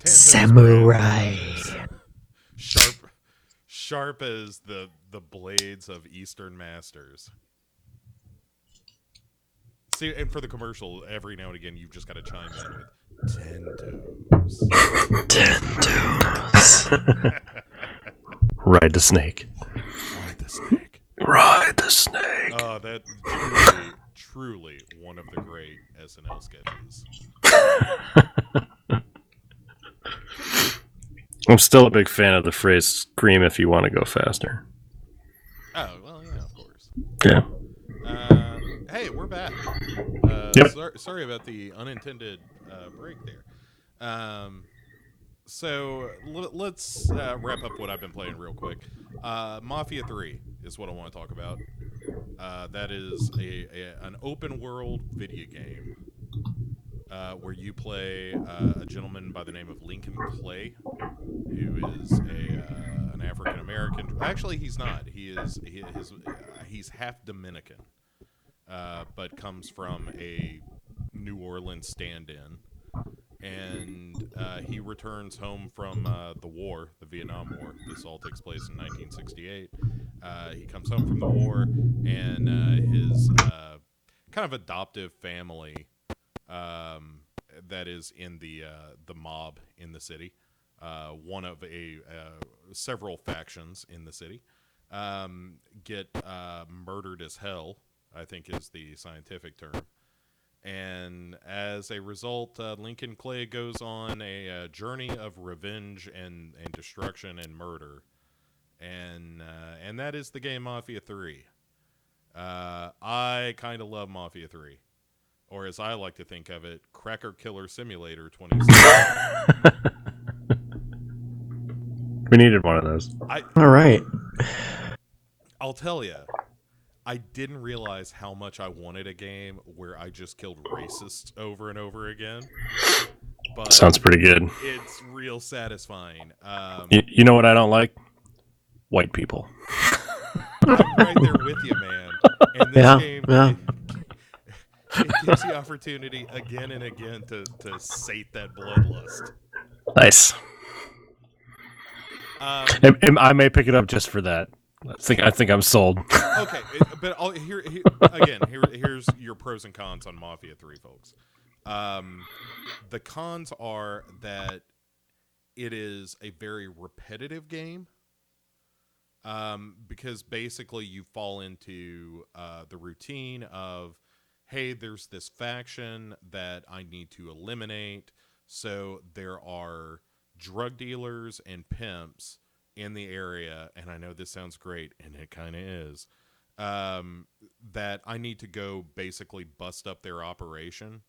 Samurai. Sharp as the blades of Eastern masters. See, and for the commercial, every now and again, you've just got to chime in with Tentos. Ride the snake. Ride the snake. Ride the snake. Oh, that truly one of the great SNL sketches. I'm still a big fan of the phrase "scream if you want to go faster." Oh, well, yeah, of course. Yeah. Hey, we're back. Yep. Sorry about the unintended break there. So let's wrap up what I've been playing real quick. Mafia 3 is what I want to talk about. That is an open world video game where you play a gentleman by the name of Lincoln Clay, who is an African American. Actually, he's not. He's half Dominican, but comes from a New Orleans stand-in. And he returns home from the war, the Vietnam War. This all takes place in 1968. He comes home from the war, and his kind of adoptive family that is in the mob in the city, one of several factions in the city, get murdered as hell, I think is the scientific term. And as a result, Lincoln Clay goes on a journey of revenge and destruction and murder. And that is the game Mafia 3. I kind of love Mafia 3. Or as I like to think of it, Cracker Killer Simulator 2016. We needed one of those. All right. I'll tell you, I didn't realize how much I wanted a game where I just killed racists over and over again. But sounds pretty good. It's real satisfying. You know what I don't like? White people. I'm right there with you, man. And this game, it gives you opportunity again and again to sate that bloodlust. Nice. And I may pick it up just for that. I think I'm sold. Okay, but here's your pros and cons on Mafia 3, folks. The cons are that it is a very repetitive game, because basically you fall into the routine of, hey, there's this faction that I need to eliminate, so there are drug dealers and pimps in the area, and I know this sounds great, and it kind of is, that I need to go basically bust up their operation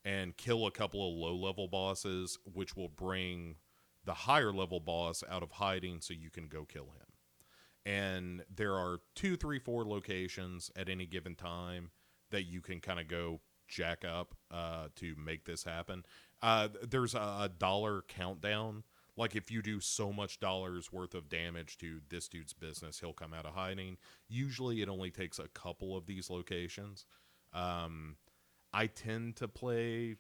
and kill a couple of low-level bosses, which will bring the higher-level boss out of hiding so you can go kill him. And there are 2, 3, 4 locations at any given time that you can kind of go jack up to make this happen. There's a dollar countdown. Like, if you do so much dollars worth of damage to this dude's business, he'll come out of hiding. Usually it only takes a couple of these locations. I tend to play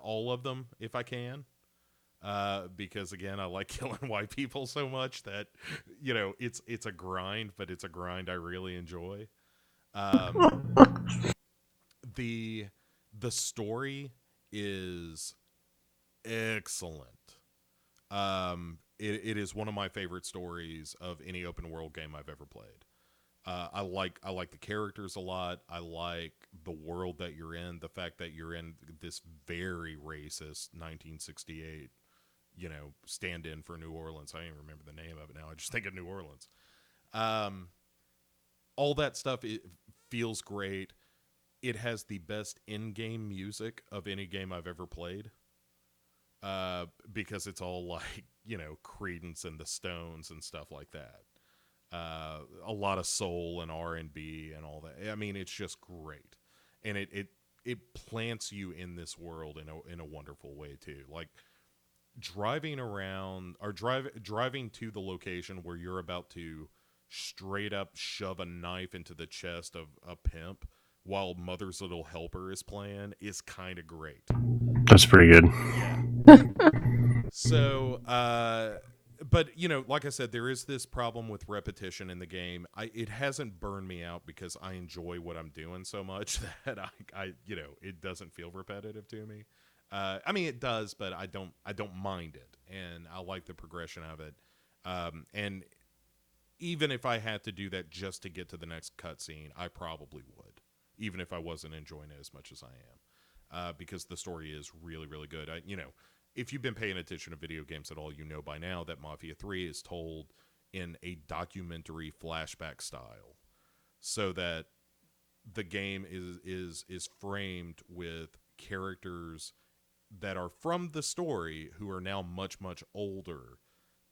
all of them if I can. Because, again, I like killing white people so much that, it's a grind, but it's a grind I really enjoy. The story is excellent. It is one of my favorite stories of any open world game I've ever played. I like the characters a lot. I like the world that you're in. The fact that you're in this very racist 1968, stand-in for New Orleans. I don't even remember the name of it now. I just think of New Orleans. All that stuff, it feels great. It has the best in-game music of any game I've ever played. Because it's all like, Creedence and the Stones and stuff like that. A lot of soul and R&B and all that. I mean, it's just great. And it plants you in this world in a wonderful way too. Like, driving around or driving to the location where you're about to straight up shove a knife into the chest of a pimp while Mother's Little Helper is playing is kind of great. That's pretty good. Yeah. So, but like I said, there is this problem with repetition in the game. It hasn't burned me out because I enjoy what I'm doing so much that it doesn't feel repetitive to me. I mean, it does, but I don't mind it, and I like the progression of it. And even if I had to do that just to get to the next cutscene, I probably would, even if I wasn't enjoying it as much as I am, because the story is really, really good. If you've been paying attention to video games at all, you know by now that Mafia 3 is told in a documentary flashback style, so that the game is framed with characters that are from the story who are now much, much older,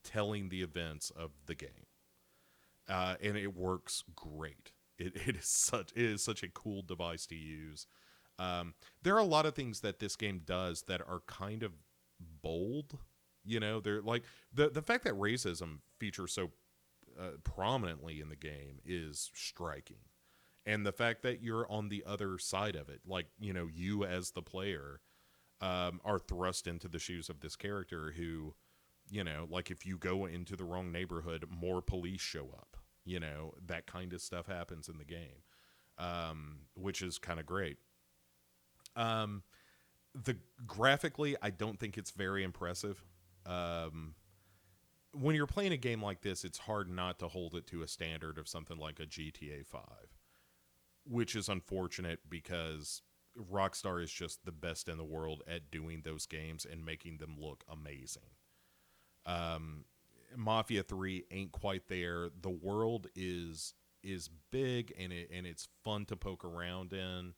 telling the events of the game, and it works great. It is such a cool device to use. There are a lot of things that this game does that are kind of bold. They're like the fact that racism features so prominently in the game is striking, and the fact that you're on the other side of it, like you as the player, are thrust into the shoes of this character who, like if you go into the wrong neighborhood, more police show up. That kind of stuff happens in the game, which is kind of great. Um, the graphically, I don't think it's very impressive. Um, when you're playing a game like this, it's hard not to hold it to a standard of something like a GTA 5, which is unfortunate because Rockstar is just the best in the world at doing those games and making them look amazing. Um, Mafia 3 ain't quite there. The world is big and it's fun to poke around in.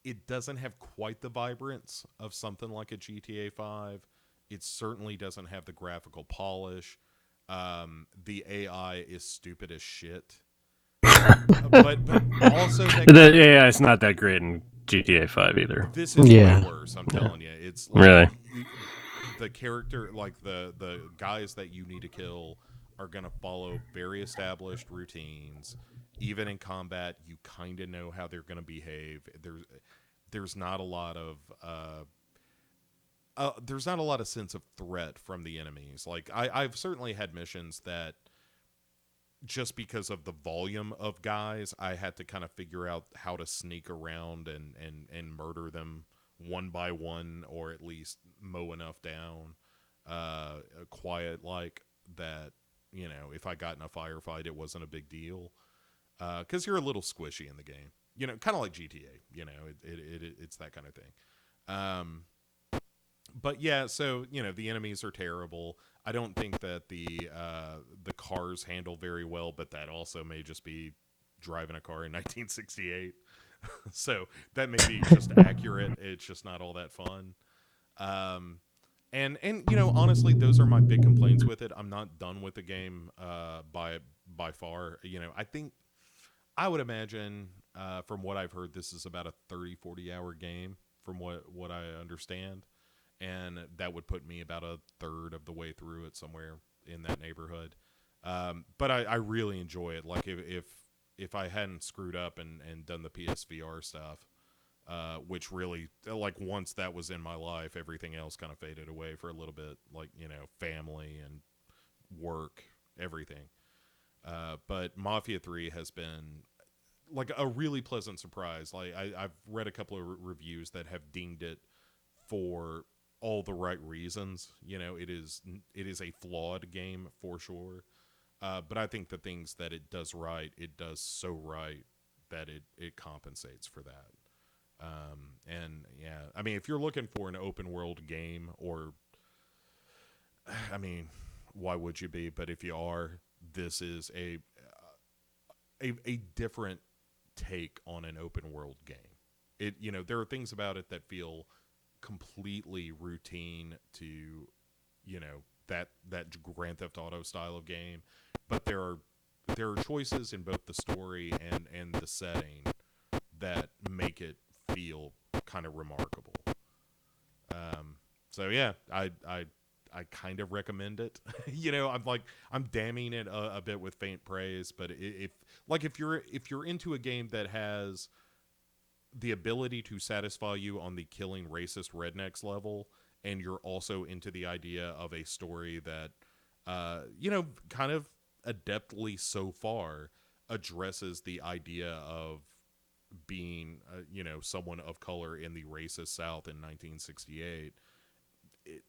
It doesn't have quite the vibrance of something like a GTA 5. It certainly doesn't have the graphical polish. The AI is stupid as shit. But also The AI is not that great in GTA 5 either. this is way worse. I'm telling you, it's like Really? The character, like the guys that you need to kill, are gonna follow very established routines. Even in combat, you kind of know how they're gonna behave. There's not a lot of there's not a lot of sense of threat from the enemies. Like I've certainly had missions that, just because of the volume of guys, I had to kind of figure out how to sneak around and murder them one by one, or at least mow enough down, quiet like that. If I got in a firefight, it wasn't a big deal, because you're a little squishy in the game. Kind of like GTA. It's that kind of thing. Um, but yeah, so the enemies are terrible. I don't think that the cars handle very well, but that also may just be driving a car in 1968. So that may be just accurate. It's just not all that fun. Um, and honestly, those are my big complaints with it. I'm not done with the game by far. I think I would imagine, from what I've heard, this is about a 30-40 hour game from what I understand, and that would put me about a third of the way through it, somewhere in that neighborhood. But I really enjoy it. Like if I hadn't screwed up and done the PSVR stuff, which really, like, once that was in my life, everything else kind of faded away for a little bit, like, family and work, everything. But Mafia 3 has been like a really pleasant surprise. Like I've read a couple of reviews that have deemed it for all the right reasons. It is a flawed game for sure. But I think the things that it does right, it does so right that it compensates for that. And yeah, I mean, if you're looking for an open world game, or I mean, why would you be? But if you are, this is a different take on an open world game. There are things about it that feel completely routine to that Grand Theft Auto style of game, but there are choices in both the story and the setting that make it feel kind of remarkable. So yeah, I kind of recommend it. I'm damning it a bit with faint praise, but if you're into a game that has the ability to satisfy you on the killing racist rednecks level, and you're also into the idea of a story that, kind of adeptly so far addresses the idea of being, someone of color in the racist South in 1968,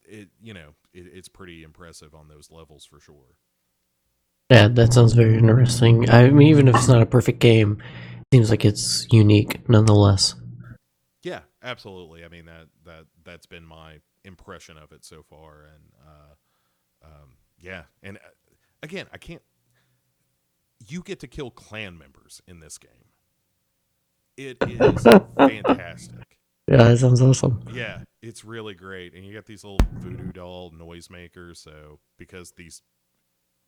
it's pretty impressive on those levels for sure. Yeah, that sounds very interesting. I mean, even if it's not a perfect game, it seems like it's unique nonetheless. Yeah, absolutely. I mean that's been my impression of it so far, and yeah, and again, I can't. You get to kill clan members in this game. It is fantastic. Yeah, that sounds awesome. Yeah, it's really great, and you got these little voodoo doll noisemakers. So because these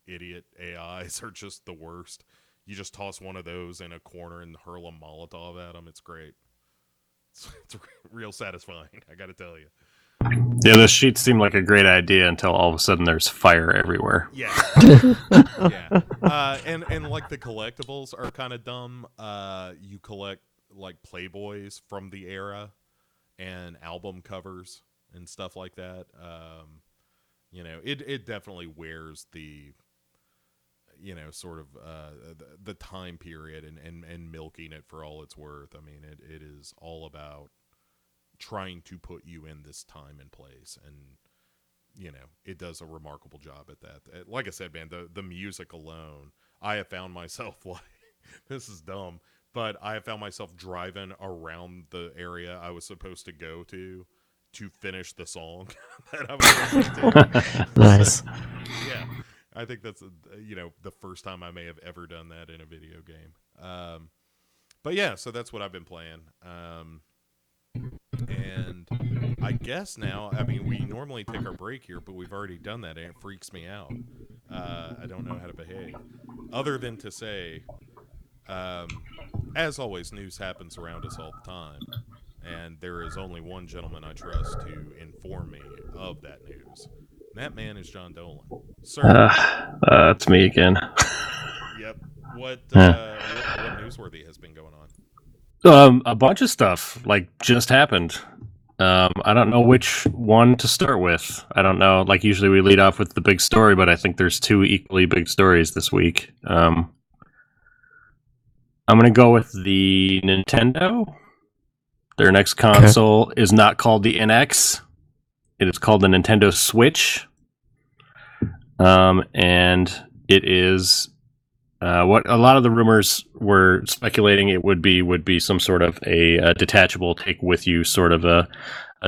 idiot AIs are just the worst, you just toss one of those in a corner and hurl a Molotov at them. It's great. It's real satisfying, I gotta tell you. Yeah, the sheets seem like a great idea until all of a sudden there's fire everywhere. Yeah. Yeah. And like the collectibles are kind of dumb. You collect like Playboys from the era and album covers and stuff like that. It definitely wears the, sort of the time period and milking it for all it's worth. I mean, it is all about trying to put you in this time and place, and it does a remarkable job at that. Like I said, man, the music alone, I have found myself like, this is dumb, but I have found myself driving around the area I was supposed to go to finish the song that I was listening to. Nice. So, yeah, I think that's the first time I may have ever done that in a video game. But yeah, so that's what I've been playing. And I guess now, I mean, we normally take our break here, but we've already done that, and it freaks me out. I don't know how to behave. Other than to say, as always, news happens around us all the time, and there is only one gentleman I trust to inform me of that news. And that man is John Dolan. Sir. It's me again. Yep. What newsworthy has been going on? A bunch of stuff just happened. I don't know which one to start with. I don't know. Like usually we lead off with the big story, but I think there's two equally big stories this week. I'm going to go with the Nintendo. Their next console is not called the NX. It is called the Nintendo Switch. And it is what a lot of the rumors were speculating it would be some sort of a detachable take with you sort of a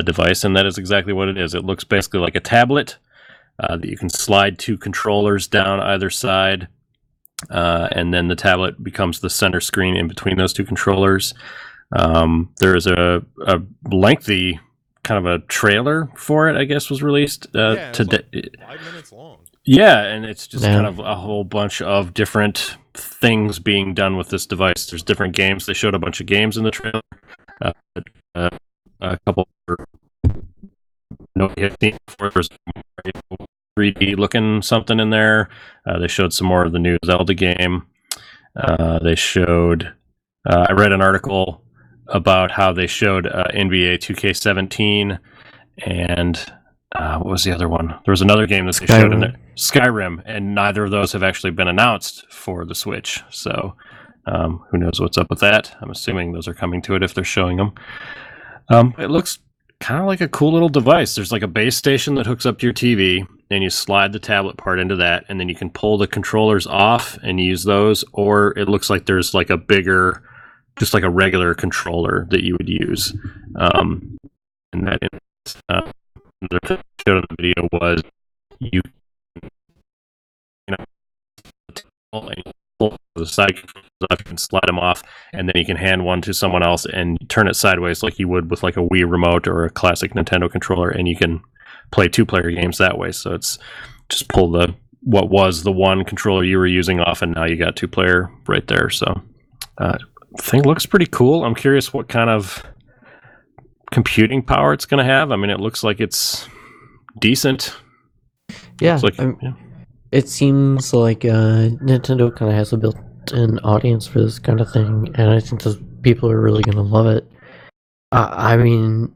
device, and that is exactly what it is. It looks basically like a tablet that you can slide two controllers down either side, and then the tablet becomes the center screen in between those two controllers. There is a lengthy kind of a trailer for it, I guess, was released today. Like 5 minutes long. Yeah, and it's just kind of a whole bunch of different things being done with this device. There's different games. They showed a bunch of games in the trailer. A couple nobody had seen before. There's 3D looking something in there. They showed some more of the new Zelda game. They showed. I read an article about how they showed NBA 2K17 and what was the other one? There was another game that they showed in there, Skyrim, and neither of those have actually been announced for the Switch. So who knows what's up with that? I'm assuming those are coming to it if they're showing them. It looks kind of like a cool little device. There's like a base station that hooks up to your TV, and you slide the tablet part into that, and then you can pull the controllers off and use those, or it looks like there's like a bigger, just like a regular controller that you would use. And that the thing they showed in the video was you pull the side controllers off, you can slide them off, and then you can hand one to someone else and turn it sideways like you would with like a Wii remote or a classic Nintendo controller, and you can play two-player games that way. So it's just pull what was the one controller you were using off, and now you got two-player right there. So the thing looks pretty cool. I'm curious what kind of computing power it's going to have. I mean, it looks like it's decent. Yeah, it seems like Nintendo kind of has a built-in audience for this kind of thing, and I think those people are really going to love it. I mean,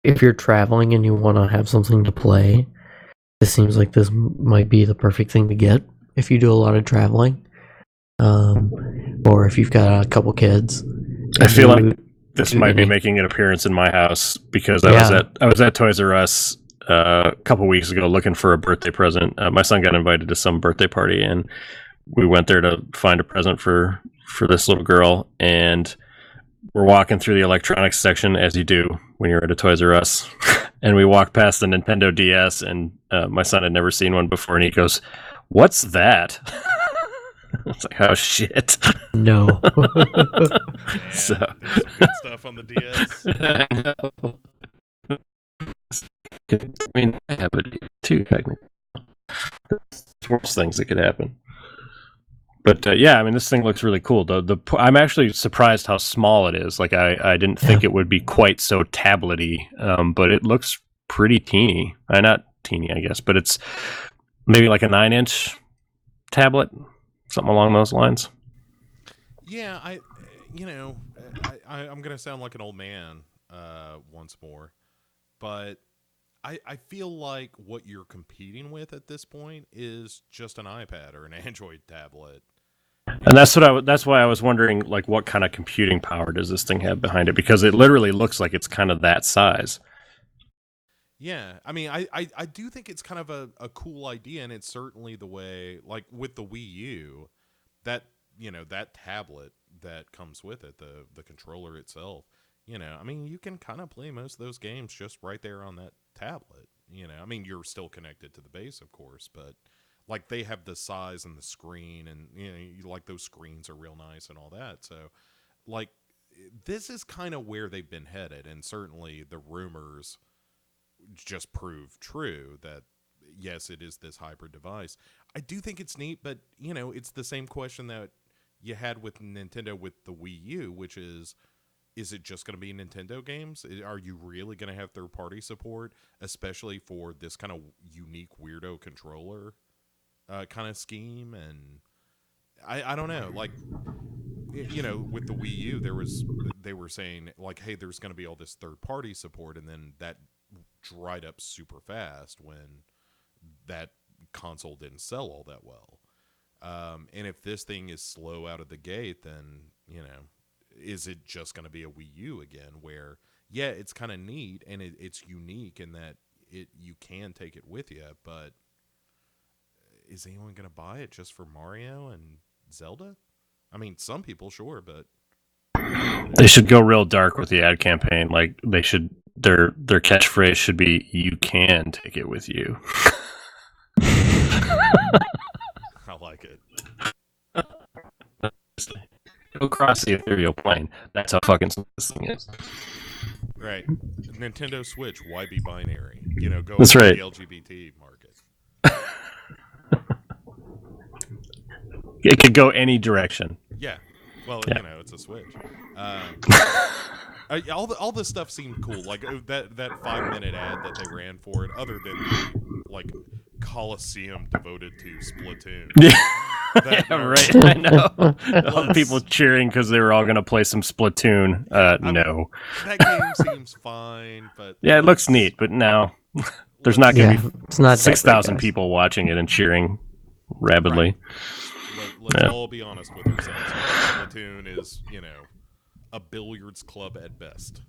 if you're traveling and you want to have something to play, this seems like this might be the perfect thing to get if you do a lot of traveling, or if you've got a couple kids. I feel like this might be making an appearance in my house because I was at Toys R Us a couple weeks ago looking for a birthday present. My son got invited to some birthday party, and we went there to find a present for this little girl. And we're walking through the electronics section, as you do when you're at a Toys R Us. And we walked past the Nintendo DS, and my son had never seen one before, and he goes, "What's that?" It's like, oh shit. No. Man, So there's some good stuff on the DS. I mean, I have it too, technically. There's worse things that could happen. But yeah, I mean, this thing looks really cool. I'm actually surprised how small it is. Like, I didn't think it would be quite so tablety, but it looks pretty teeny. Not teeny, I guess, but it's maybe like a 9-inch tablet, something along those lines. Yeah, I'm gonna sound like an old man once more, but I feel like what you're competing with at this point is just an iPad or an Android tablet. And that's why I was wondering, like, what kind of computing power does this thing have behind it? Because it literally looks like it's kind of that size. Yeah, I mean, I do think it's kind of a cool idea, and it's certainly the way, like with the Wii U, that that tablet that comes with it, the controller itself. I mean, you can kind of play most of those games just right there on that tablet. I mean, you're still connected to the base, of course, but like they have the size and the screen, and like those screens are real nice and all that. So, like, this is kind of where they've been headed, and certainly the rumors just prove true that yes, it is this hybrid device. I do think it's neat, but it's the same question that you had with Nintendo with the Wii U, which is it just going to be Nintendo games? Are you really going to have third-party support, especially for this kind of unique weirdo controller kind of scheme? And I don't know, like, with the Wii U, they were saying, like, hey, there's going to be all this third-party support, and then that dried up super fast when that console didn't sell all that well. And if this thing is slow out of the gate, then, is it just going to be a Wii U again where, yeah, it's kind of neat and it's unique in that you can take it with you, but is anyone going to buy it just for Mario and Zelda? I mean, some people, sure, but they should go real dark with the ad campaign. Like, they should, their catchphrase should be, "You can take it with you." I like it. Go across the ethereal plane. That's how fucking smart this thing is. Right. Nintendo Switch, why be binary? Go That's right. The LGBT market. It could go any direction. Yeah. Well, Yeah. It's a Switch. All this stuff seemed cool. Like that 5-minute ad that they ran for it, other than the like Coliseum devoted to Splatoon. Yeah. Right. I know. People cheering because they were all going to play some Splatoon. No. That game seems fine, but Yeah, it looks neat, but no. There's not going to be it's not 6,000 people watching it and cheering rabidly. Right. Let's all be honest with ourselves. Splatoon is, a billiards club at best.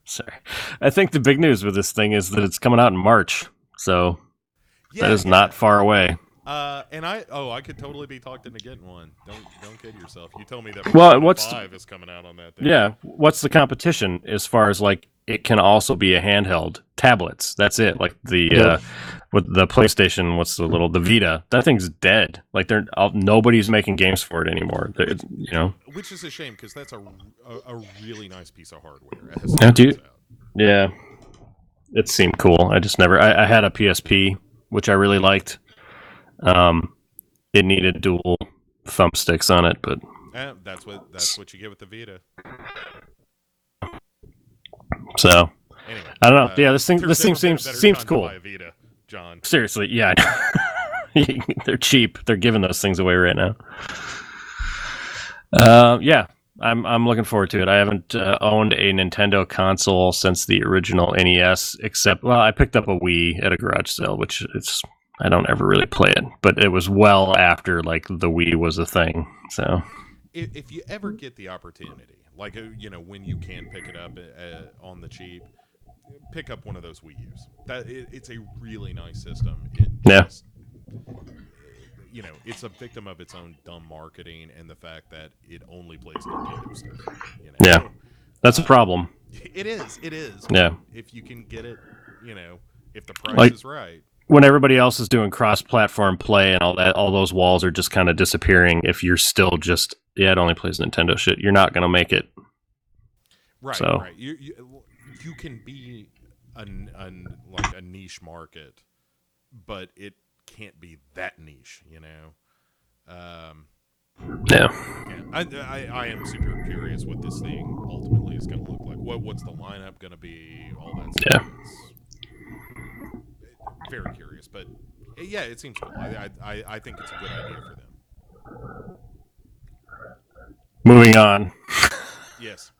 Sorry. I think the big news with this thing is that it's coming out in March, so that is not far away. And I could totally be talked into getting one. Don't kid yourself. You told me that what's 5 is coming out on that thing. Yeah, what's the competition as far as, like, it can also be a handheld tablets? That's it. Like the with the PlayStation, the Vita? That thing's dead. Like nobody's making games for it anymore. Which is a shame because that's a really nice piece of hardware. Yeah, it seemed cool. I just never. I had a PSP, which I really liked. It needed dual thumbsticks on it, but that's what you get with the Vita. So anyway, I don't know. Yeah, this thing seems cool. Buy a Vita, John. Seriously, yeah. They're cheap. They're giving those things away right now. Yeah. I'm looking forward to it. I haven't owned a Nintendo console since the original NES, except I picked up a Wii at a garage sale, which I don't ever really play it, but it was well after like the Wii was a thing. So If you ever get the opportunity, like when you can pick it up on the cheap, pick up one of those Wii U's. It's a really nice system. It yeah, just it's a victim of its own dumb marketing and the fact that it only plays Nintendo stuff. yeah, that's a problem. It is. Yeah, If you can get it, if the price like is right. when everybody else is doing cross-platform play and all that, all those walls are just kind of disappearing. If you're still just it only plays Nintendo shit, you're not gonna make it. Right. So. Right. You can be like a niche market, but it can't be that niche, Yeah. I am super curious what this thing ultimately is going to look like. What's the lineup going to be? All that stuff. Yeah. It's very curious, but yeah, it seems cool. I think it's a good idea for them. Moving on. Yes.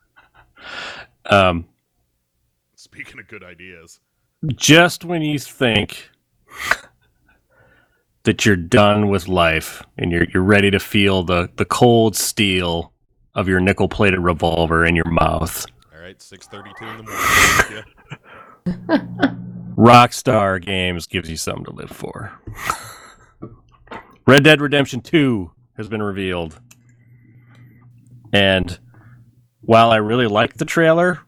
Speaking of good ideas, just when you think that you're done with life and you're ready to feel the cold steel of your nickel-plated revolver in your mouth. All right, 6:32 in the morning. Rockstar Games gives you something to live for. Red Dead Redemption 2 has been revealed. And while I really liked the trailer,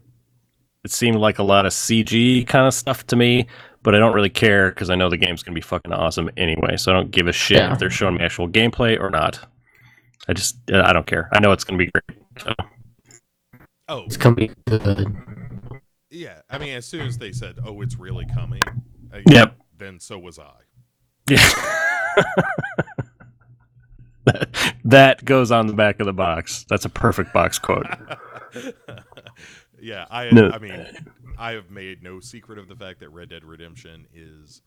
it seemed like a lot of CG kind of stuff to me, but I don't really care because I know the game's going to be fucking awesome anyway, so I don't give a shit if they're showing me actual gameplay or not. I don't care. I know it's going to be great. So. Oh, It's gonna be good. yeah. I mean, as soon as they said, "Oh, it's really coming," Yep. then so was I. Yeah. That goes on the back of the box. That's a perfect box quote. Yeah, I mean, I have made no secret of the fact that Red Dead Redemption is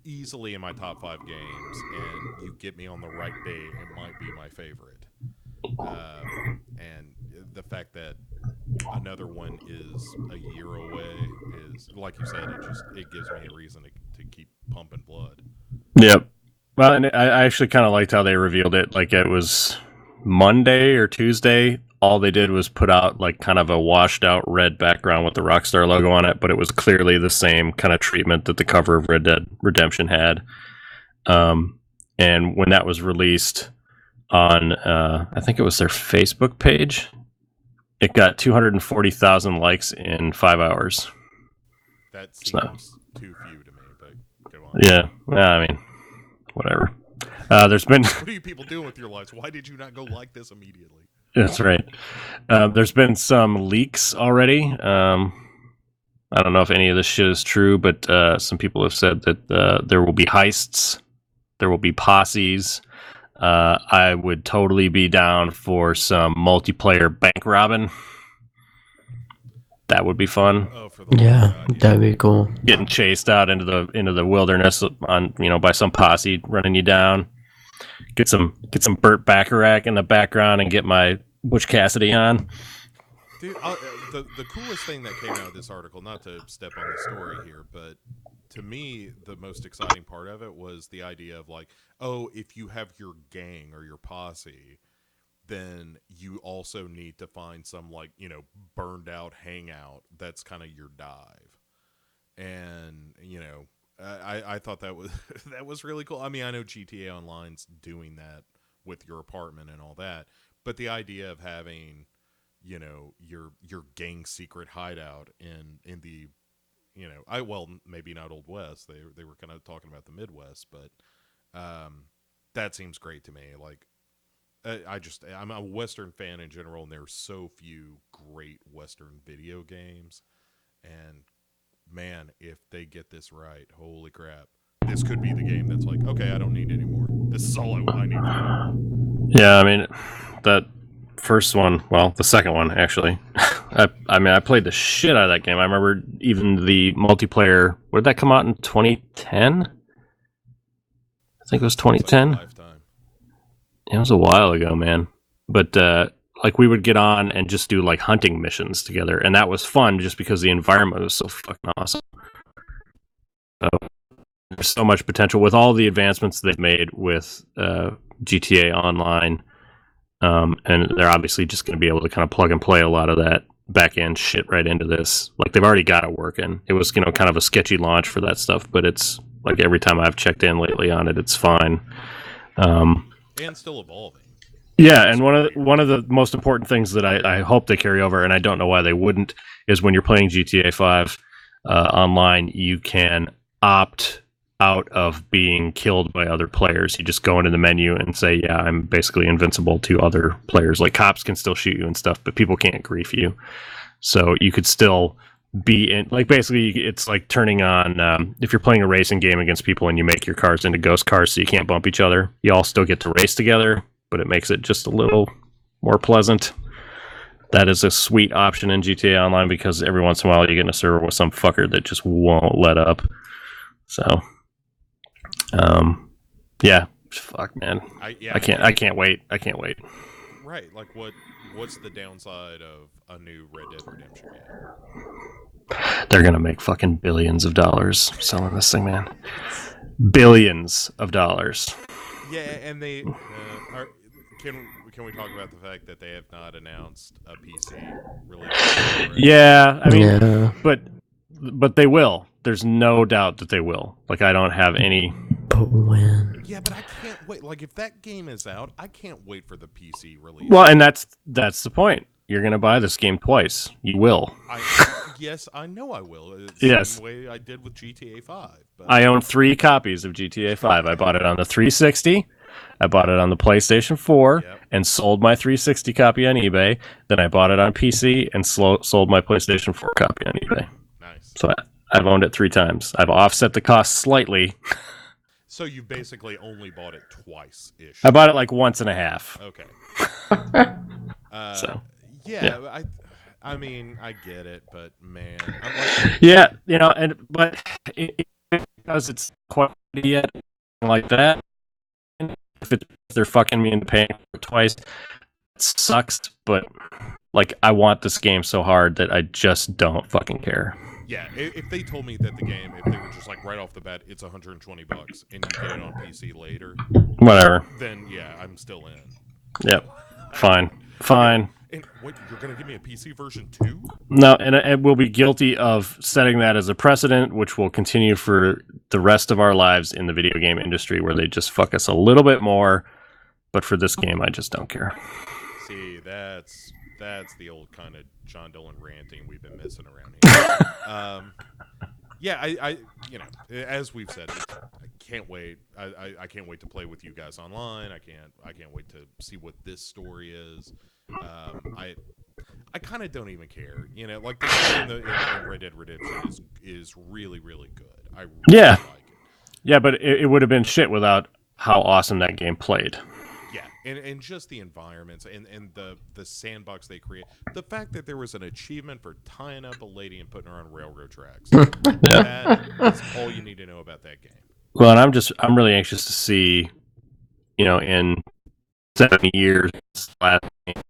easily in my top 5 games, and you get me on the right day, it might be my favorite. And the fact that another one is a year away is, like you said, it gives me a reason to keep pumping blood. Yep. Well, and I actually kind of liked how they revealed it. Like it was Monday or Tuesday. All they did was put out like kind of a washed out red background with the Rockstar logo on it, but it was clearly the same kind of treatment that the cover of Red Dead Redemption had. And when that was released on, I think it was their Facebook page, it got 240,000 likes in 5 hours. That seems too few to me, but go on. Yeah. I mean, whatever. There's been. What are you people doing with your lives? Why did you not go like this immediately? That's right. There's been some leaks already. I don't know if any of this shit is true, but some people have said that there will be heists, there will be posses. I would totally be down for some multiplayer bank robbing. That would be fun. Oh, for the Yeah, God, yeah. that'd be cool. Getting chased out into the wilderness on by some posse running you down. Get some Burt Bacharach in the background and get my Butch Cassidy on. Dude, the coolest thing that came out of this article, not to step on the story here, but to me, the most exciting part of it was the idea of like, oh, if you have your gang or your posse, then you also need to find some like, burned out hangout that's kind of your dive. And, I thought that was that was really cool. I mean, I know GTA Online's doing that with your apartment and all that, but the idea of having, your gang secret hideout in the, maybe not Old West. They were kind of talking about the Midwest, but that seems great to me. Like, I'm a Western fan in general, and there's so few great Western video games, and man, if they get this right, holy crap. This could be the game that's like, okay, I don't need any more. This is all I need. Yeah, I mean, that first one, well, the second one, actually. I played the shit out of that game. I remember even the multiplayer, where did that come out in 2010? I think it was 2010. Lifetime. It was a while ago, man. But like we would get on and just do like hunting missions together, and that was fun just because the environment was so fucking awesome. So there's so much potential with all the advancements they've made with GTA Online, and they're obviously just going to be able to kind of plug and play a lot of that back end shit right into this. Like they've already got it working. It was kind of a sketchy launch for that stuff, but it's like every time I've checked in lately on it, it's fine. And still evolving. Yeah, and one of the most important things that I hope they carry over, and I don't know why they wouldn't, is when you're playing GTA 5 online, you can opt out of being killed by other players. You just go into the menu and say, yeah, I'm basically invincible to other players. Like cops can still shoot you and stuff, but people can't grief you. So you could still be in, like basically it's like turning on, if you're playing a racing game against people and you make your cars into ghost cars so you can't bump each other, you all still get to race together, but it makes it just a little more pleasant. That is a sweet option in GTA Online because every once in a while you get in a server with some fucker that just won't let up. So yeah, fuck, man. I can't wait. Right, like what's the downside of a new Red Dead Redemption game? They're gonna make fucking billions of dollars selling this thing, man. Billions of dollars. Yeah, and they can we talk about the fact that they have not announced a PC release? Yeah, I mean, but they will. There's no doubt that they will. Like, I don't have any. But when? Yeah, but I can't wait. Like, if that game is out, I can't wait for the PC release. Well, and that's the point. You're gonna buy this game twice. You will. Yes, I know I will. It's yes. The way I did with GTA 5. But I own 3 copies of GTA 5. I bought it on the 360. I bought it on the PlayStation 4 and sold my 360 copy on eBay. Then I bought it on PC and sold my PlayStation 4 copy on eBay. Nice. So I've owned it 3 times. I've offset the cost slightly. So you basically only bought it twice-ish. I bought it like once and a half. Okay. So yeah. I mean, I get it, but man, I'm like, yeah, but because it's quite yet like that. If they're fucking me into paying for it twice, it sucks. But like, I want this game so hard that I just don't fucking care. Yeah, if they told me that the game, if they were just like right off the bat, it's $120 and you get it on PC later, whatever. Then yeah, I'm still in. Yep, fine. And what, you're gonna give me a PC version too? No, and we'll be guilty of setting that as a precedent, which will continue for the rest of our lives in the video game industry, where they just fuck us a little bit more. But for this game, I just don't care. See, that's the old kind of John Dolan ranting we've been missing around here. Yeah, I as we've said, I can't wait. I can't wait to play with you guys online. I can't wait to see what this story is. I kind of don't even care. Like the story in Red Dead Redemption is really, really good. I really like it. Yeah, but it would have been shit without how awesome that game played. Yeah, and just the environments and the sandbox they create. The fact that there was an achievement for tying up a lady and putting her on railroad tracks. That's all you need to know about that game. Well, and I'm really anxious to see, in 7 years, last game,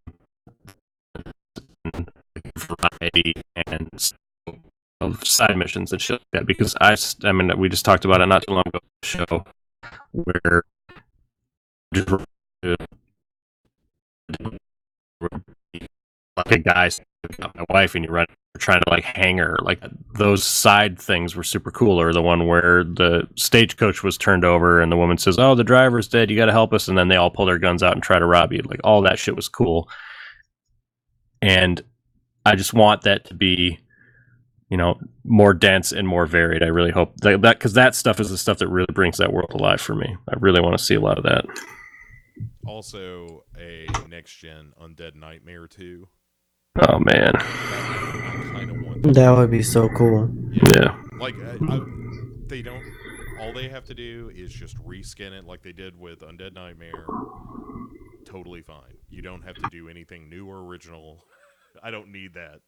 variety and of side missions and shit like that. Because I mean, we just talked about it not too long ago. Show where just like a guy got my wife and you're trying to like hang her. Like those side things were super cool. Or the one where the stagecoach was turned over and the woman says, "Oh, the driver's dead. You got to help us." And then they all pull their guns out and try to rob you. Like all that shit was cool. And I just want that to be, more dense and more varied. I really hope that because that stuff is the stuff that really brings that world alive for me. I really want to see a lot of that. Also, a next-gen Undead Nightmare 2. Oh, man. I kind of want that. That would be so cool. Yeah. Like, they don't... All they have to do is just reskin it like they did with Undead Nightmare. Totally fine. You don't have to do anything new or original. I don't need that.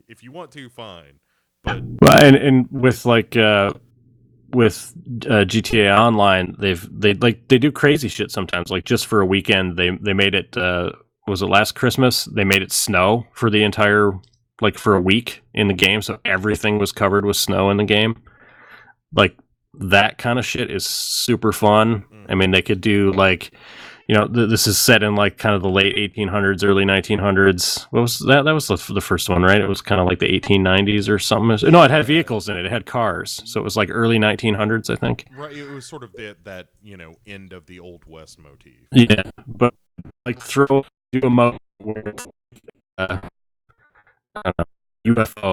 If you want to, fine. But and with like with GTA Online, they do crazy shit sometimes. Like just for a weekend, they made it was it last Christmas? They made it snow for the entire, like for a week in the game, so everything was covered with snow in the game. Like that kind of shit is super fun. I mean, they could do like, you know, this is set in like kind of the late 1800s, early 1900s. What was that? That was the first one, right? It was kind of like the 1890s or something. No, it had vehicles in it. It had cars, so it was like early 1900s, I think. Right, it was sort of that end of the Old West motif. Yeah, but like do a mode where it's I don't know, UFO,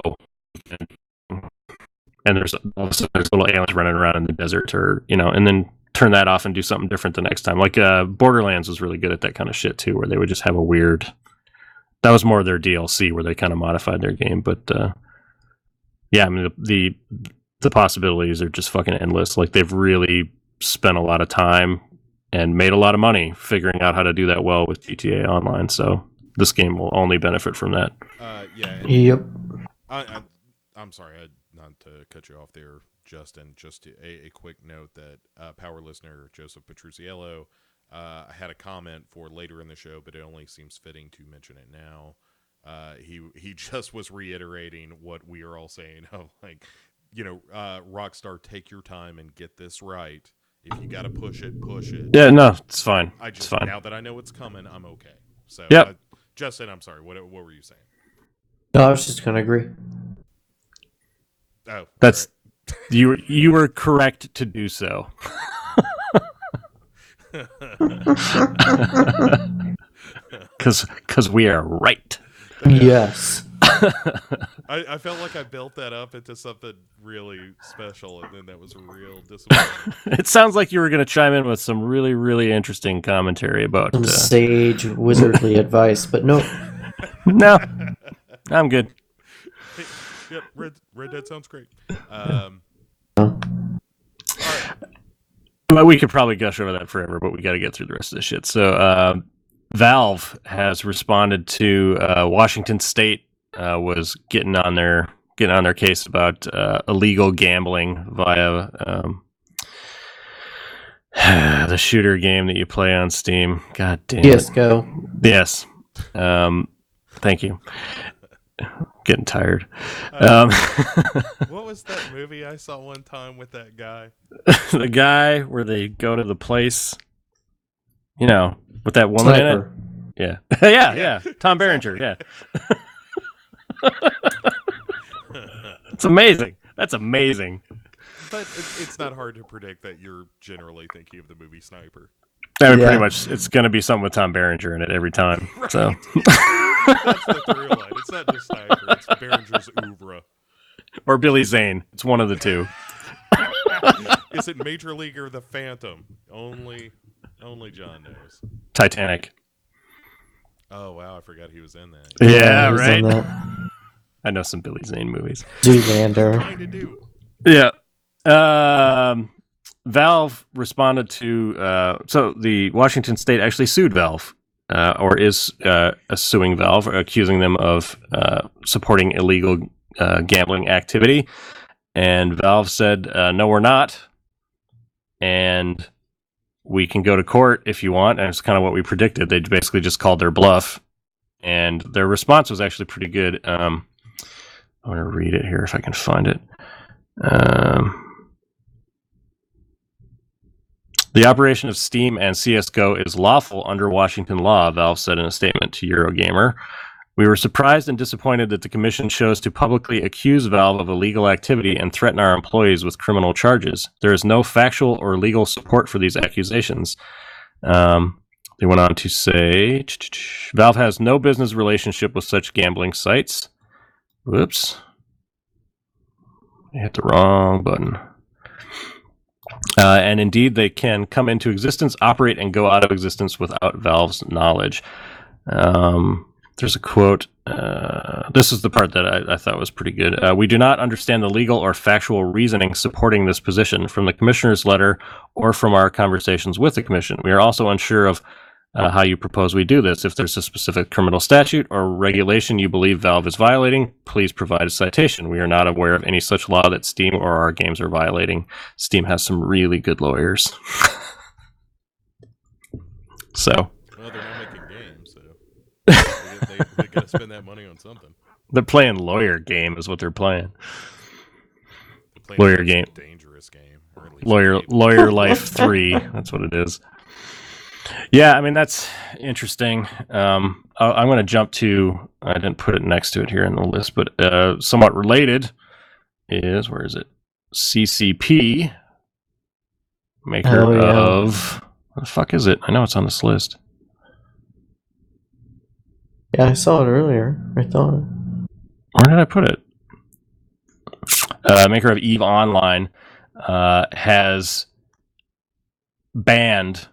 and there's all of a sudden there's little aliens running around in the desert, or and then turn that off and do something different the next time. Like Borderlands was really good at that kind of shit too, where they would just have a weird. That was more their DLC, where they kind of modified their game, but yeah, I mean the possibilities are just fucking endless. Like they've really spent a lot of time and made a lot of money figuring out how to do that well with GTA Online. So this game will only benefit from that. Yeah. Yep. I'm sorry, not to cut you off there, Justin. Just a quick note that power listener Joseph Petrucciello had a comment for later in the show, but it only seems fitting to mention it now. He just was reiterating what we are all saying of like, Rockstar, take your time and get this right. If you got to push it, push it. Yeah, no, it's fine. It's fine. Now that I know it's coming, I'm okay. So, yep. Justin, I'm sorry. What were you saying? No, I was just gonna agree. Oh, that's right. You were correct to do so. Because we are right. Yes. I felt like I built that up into something really special, and then that was a real disappointment. It sounds like you were going to chime in with some really, really interesting commentary about some sage wizardly advice, but no. No, I'm good. Yep, Red Dead sounds great. Well, we could probably gush over that forever, but we got to get through the rest of this shit. So, Valve has responded to Washington State was getting on their case about illegal gambling via the shooter game that you play on Steam. God damn it. CS:GO. Yes. Thank you. Getting tired. What was that movie I saw one time with that guy? The guy where they go to the place, with that woman Sniper. in it. Yeah. yeah. Tom Berenger. Yeah. It's amazing. That's amazing. But it's not hard to predict that you're generally thinking of the movie Sniper. I mean, pretty much, it's going to be something with Tom Berenger in it every time. Right. So that's the through line. It's not just Sniper. It's Berenger's oeuvre. Or Billy Zane. It's one of the two. Is it Major League or The Phantom? Only John knows. Titanic. Oh wow, I forgot he was in that. Yeah, right. That. I know some Billy Zane movies. Zoolander. Trying to do. Yeah. Valve responded to so the Washington State actually sued Valve, or is suing Valve, accusing them of supporting illegal gambling activity. And Valve said, no, we're not. And we can go to court if you want. And it's kind of what we predicted. They basically just called their bluff. And their response was actually pretty good. I want to read it here if I can find it. The operation of Steam and CS:GO is lawful under Washington law, Valve said in a statement to Eurogamer. We were surprised and disappointed that the Commission chose to publicly accuse Valve of illegal activity and threaten our employees with criminal charges. There is no factual or legal support for these accusations. They went on to say, Valve has no business relationship with such gambling sites. Whoops. I hit the wrong button. And indeed, they can come into existence, operate, and go out of existence without Valve's knowledge. There's a quote. This is the part that I thought was pretty good. We do not understand the legal or factual reasoning supporting this position from the Commissioner's letter or from our conversations with the Commission. We are also unsure of how you propose we do this. If there's a specific criminal statute or regulation you believe Valve is violating, please provide a citation. We are not aware of any such law that Steam or our games are violating. Steam has some really good lawyers. So. Well, they're not making games, so. they gotta spend that money on something. They're playing lawyer game is what they're playing. They're playing Lawyer a game. dangerous game, or at least Lawyer Life 3. That's what it is. Yeah, I mean, that's interesting. I'm going to jump to, I didn't put it next to it here in the list, but somewhat related is, where is it? CCP, maker of, what the fuck is it? I know it's on this list. Yeah, I saw it earlier. I thought. Where did I put it? Maker of EVE Online has banned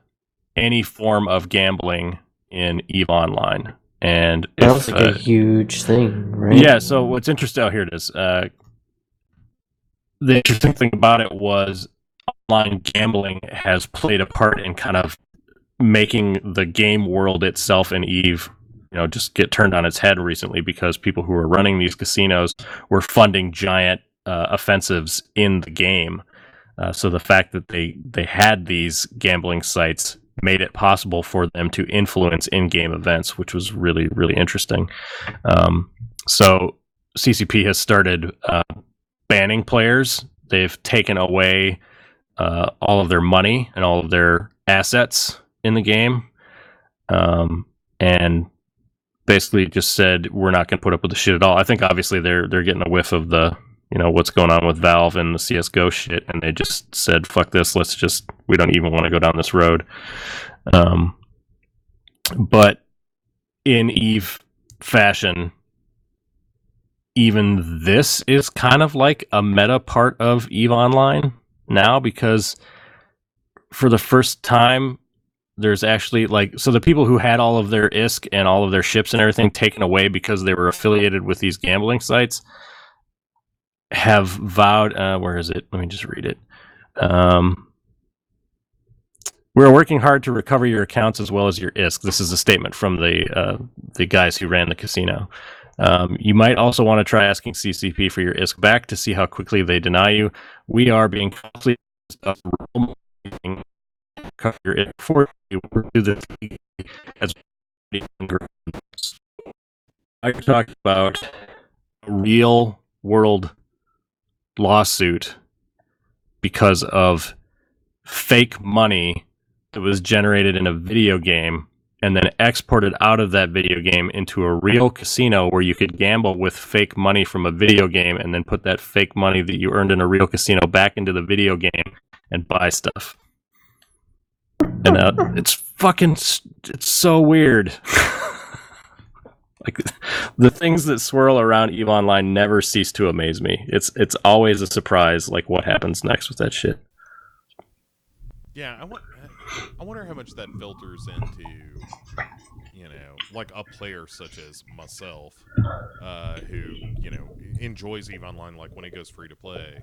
any form of gambling in EVE Online. And that was like a huge thing, right? Yeah, so what's interesting, here it is. The interesting thing about it was online gambling has played a part in kind of making the game world itself in EVE, just get turned on its head recently, because people who were running these casinos were funding giant offensives in the game. So the fact that they had these gambling sites made it possible for them to influence in-game events, which was really, really interesting. So CCP has started banning players. They've taken away all of their money and all of their assets in the game, and basically just said, we're not going to put up with the shit at all. I think obviously they're getting a whiff of the what's going on with Valve and the CSGO shit, and they just said, fuck this, we don't even want to go down this road. But in EVE fashion, even this is kind of like a meta part of EVE Online now, because for the first time, there's actually so the people who had all of their ISK and all of their ships and everything taken away because they were affiliated with these gambling sites have vowed, where is it? Let me just read it. We're working hard to recover your accounts as well as your ISK. This is a statement from the guys who ran the casino. You might also want to try asking CCP for your ISK back to see how quickly they deny you. We are being completely cover your ISK for you. We'll do this as I talked about a real world lawsuit because of fake money that was generated in a video game and then exported out of that video game into a real casino where you could gamble with fake money from a video game and then put that fake money that you earned in a real casino back into the video game and buy stuff. And it's so weird. Like, the things that swirl around EVE Online never cease to amaze me. It's always a surprise, like what happens next with that shit. Yeah, I wonder how much that filters into, like a player such as myself, who, enjoys EVE Online, like when it goes free to play.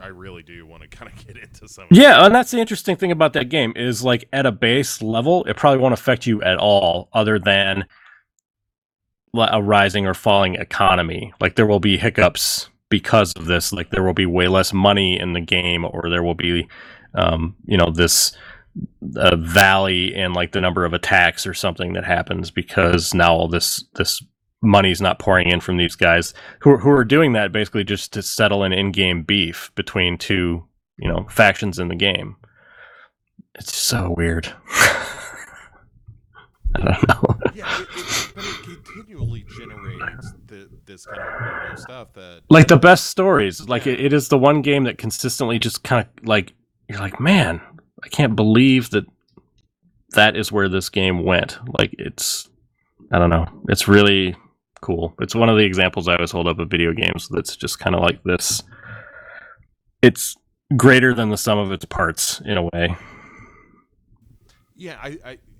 I really do want to kind of get into some of Yeah, and that's the interesting thing about that game is, like, at a base level, it probably won't affect you at all, other than a rising or falling economy. Like, there will be hiccups because of this. Like, there will be way less money in the game, or there will be this valley in like the number of attacks or something that happens because now all this money's not pouring in from these guys who are doing that basically just to settle an in-game beef between two factions in the game. It's so weird. I don't know. Yeah, but it continually generates this kind of weirdo stuff that, like, the best stories. Like, it is the one game that consistently just kind of like, you're like, man, I can't believe that is where this game went. Like, I don't know. It's really cool. It's one of the examples I always hold up of video games that's just kind of like this. It's greater than the sum of its parts in a way. Yeah,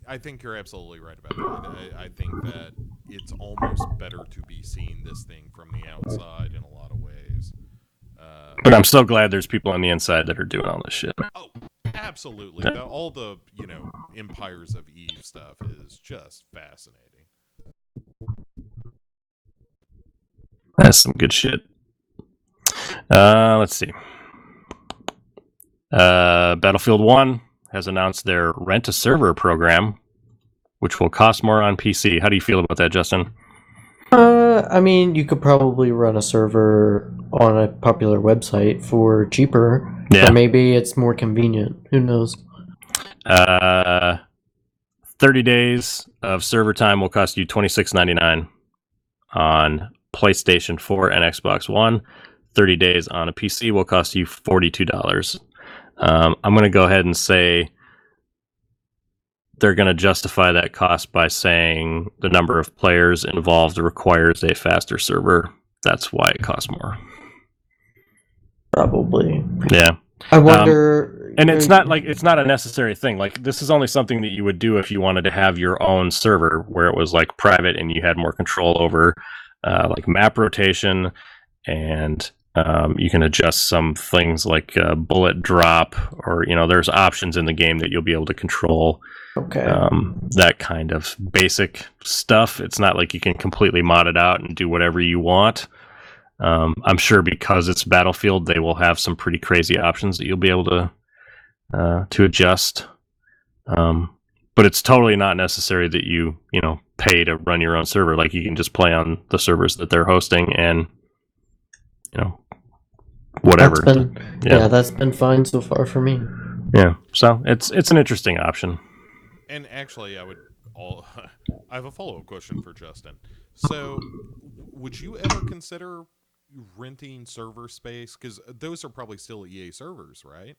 I think you're absolutely right about that. I think that it's almost better to be seeing this thing from the outside in a lot of ways. But I'm so glad there's people on the inside that are doing all this shit. Oh, absolutely. All the, Empires of Eve stuff is just fascinating. That's some good shit. Let's see. Battlefield 1 has announced their rent-a-server program, which will cost more on PC. How do you feel about that, Justin? I mean, you could probably run a server on a popular website for cheaper, Yeah. or maybe it's more convenient. Who knows? 30 days of server time will cost you $26.99 on PlayStation 4 and Xbox One. 30 days on a PC will cost you $42. I'm going to go ahead and say they're going to justify that cost by saying the number of players involved requires a faster server. That's why it costs more. Probably. Yeah. I wonder. And it's not a necessary thing. Like, this is only something that you would do if you wanted to have your own server where it was like private and you had more control over like map rotation, and you can adjust some things like bullet drop, or there's options in the game that you'll be able to control. Okay. That kind of basic stuff. It's not like you can completely mod it out and do whatever you want. I'm sure because it's Battlefield, they will have some pretty crazy options that you'll be able to adjust. But it's totally not necessary that you pay to run your own server. Like, you can just play on the servers that they're hosting, and whatever. That's been fine so far for me. Yeah, so it's an interesting option. And actually, I have a follow-up question for Justin. So, would you ever consider renting server space? Because those are probably still EA servers, right?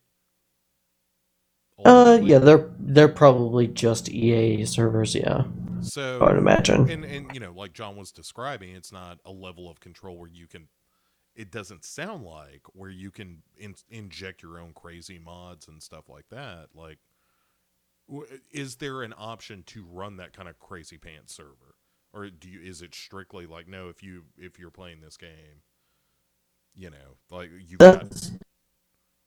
Ultimately? Yeah, they're probably just EA servers, yeah. So I would imagine. And like John was describing, it's not a level of control where you can. It doesn't sound like where you can inject your own crazy mods and stuff like that. Like, is there an option to run that kind of crazy pants server, or is it strictly like, no, if you're playing this game, like you got.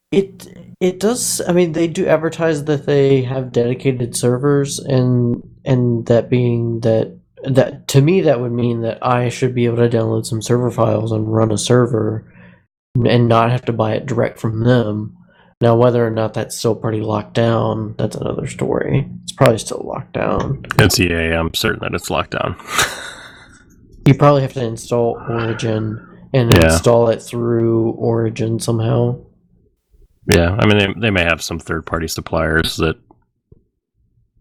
It does. I mean, they do advertise that they have dedicated servers, and that being that to me that would mean that I should be able to download some server files and run a server, and not have to buy it direct from them. Now, whether or not that's still pretty locked down, that's another story. It's probably still locked down. It's EA. I'm certain that it's locked down. You probably have to install Origin and install it through Origin somehow. Yeah, I mean, they may have some third-party suppliers that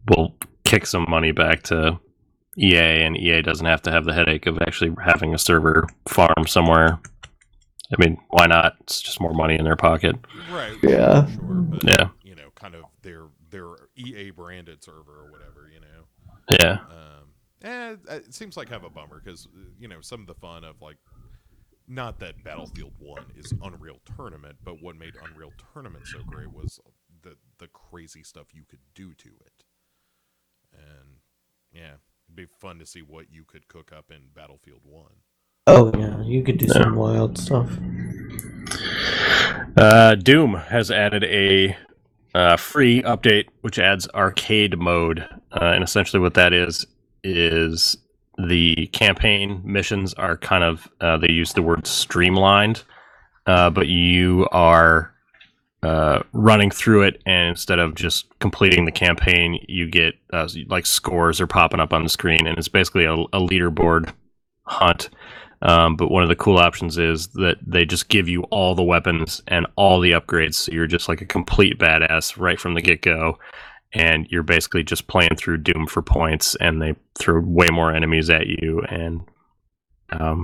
will kick some money back to EA, and EA doesn't have to have the headache of actually having a server farm somewhere. I mean, why not? It's just more money in their pocket. Right. Yeah. Sure, but, yeah. Kind of their EA branded server or whatever, Yeah. It seems like kind of a bummer because, some of the fun of, like, not that Battlefield 1 is Unreal Tournament, but what made Unreal Tournament so great was the crazy stuff you could do to it. And, yeah, it'd be fun to see what you could cook up in Battlefield 1. Oh, yeah, you could do some wild stuff. Doom has added a free update, which adds arcade mode. And essentially what that is the campaign missions are kind of, they use the word streamlined, but you are running through it, and instead of just completing the campaign, you get like scores are popping up on the screen, and it's basically a leaderboard hunt. But one of the cool options is that they just give you all the weapons and all the upgrades, so you're just like a complete badass right from the get-go, and you're basically just playing through Doom for points, and they throw way more enemies at you, and I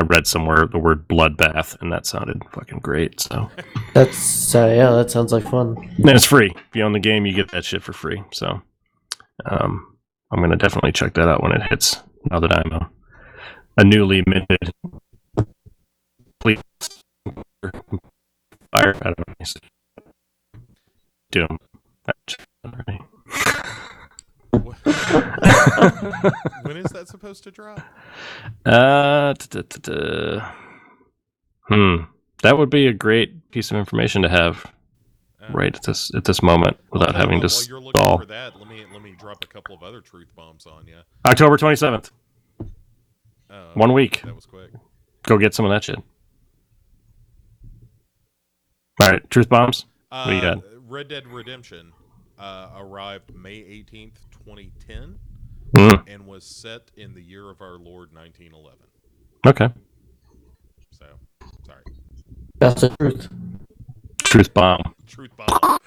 read somewhere the word bloodbath, and that sounded fucking great. So that sounds like fun. And it's free. If you own the game, you get that shit for free. So I'm gonna definitely check that out when it hits. Now that I'm a newly minted fire, I don't know. Doom. When is that supposed to drop? That would be a great piece of information to have right at this moment without having to while you're looking stall. for that, let me drop a couple of other truth bombs on you. October 27th. 1 week. That was quick. Go get some of that shit. All right, truth bombs. What do you got? Red Dead Redemption arrived May 18th, 2010, Mm, and was set in the year of our Lord 1911. okay. So, sorry. That's the truth. Truth bomb. Truth bomb.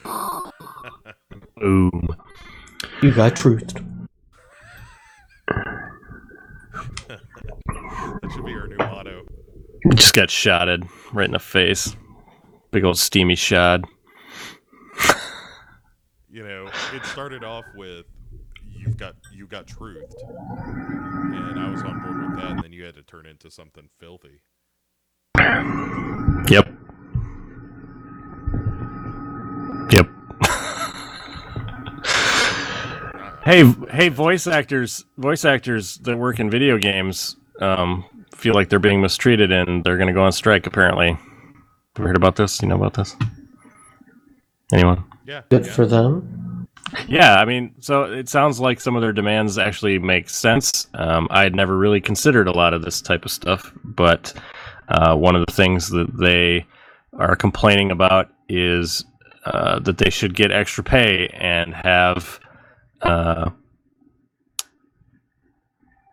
Boom. You got truthed. That should be our new motto. Just got shotted right in the face. Big old steamy shot. You know, it started off with you got truthed, and I was on board with that, and then you had to turn into something filthy. Yep. Yep. Hey, voice actors that work in video games feel like they're being mistreated and they're going to go on strike. Apparently, have you heard about this? You know about this? Anyone? Yeah. Good for them. Yeah, I mean, so it sounds like some of their demands actually make sense. I had never really considered a lot of this type of stuff, but one of the things that they are complaining about is that they should get extra pay and have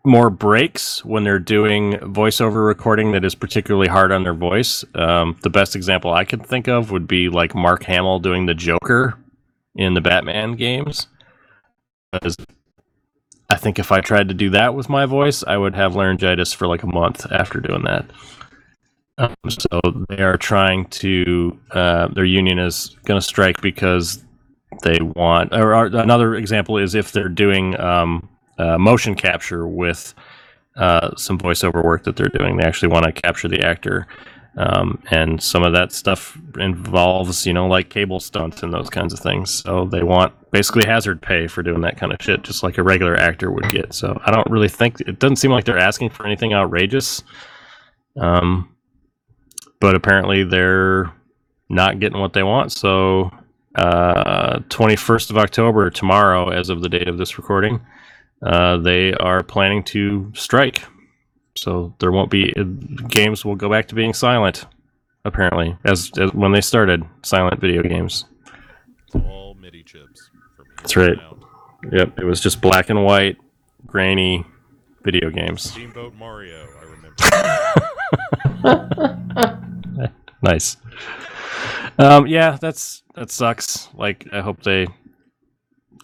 more breaks when they're doing voiceover recording that is particularly hard on their voice. The best example I could think of would be like Mark Hamill doing the Joker in the Batman games. Because I think if I tried to do that with my voice, I would have laryngitis for like a month after doing that. So they are trying to, their union is going to strike because they want, or another example is if they're doing motion capture with some voiceover work that they're doing. They actually want to capture the actor. And some of that stuff involves, like cable stunts and those kinds of things. So they want basically hazard pay for doing that kind of shit, just like a regular actor would get. So I don't really think, it doesn't seem like they're asking for anything outrageous. But apparently they're not getting what they want. So 21st of October, tomorrow, as of the date of this recording, they are planning to strike. So there won't be, games will go back to being silent, apparently, as when they started, silent video games. It's all MIDI chips. That's right. Yep, it was just black and white, grainy video games. Steamboat Mario, I remember. Nice. Yeah, that sucks. Like, I hope they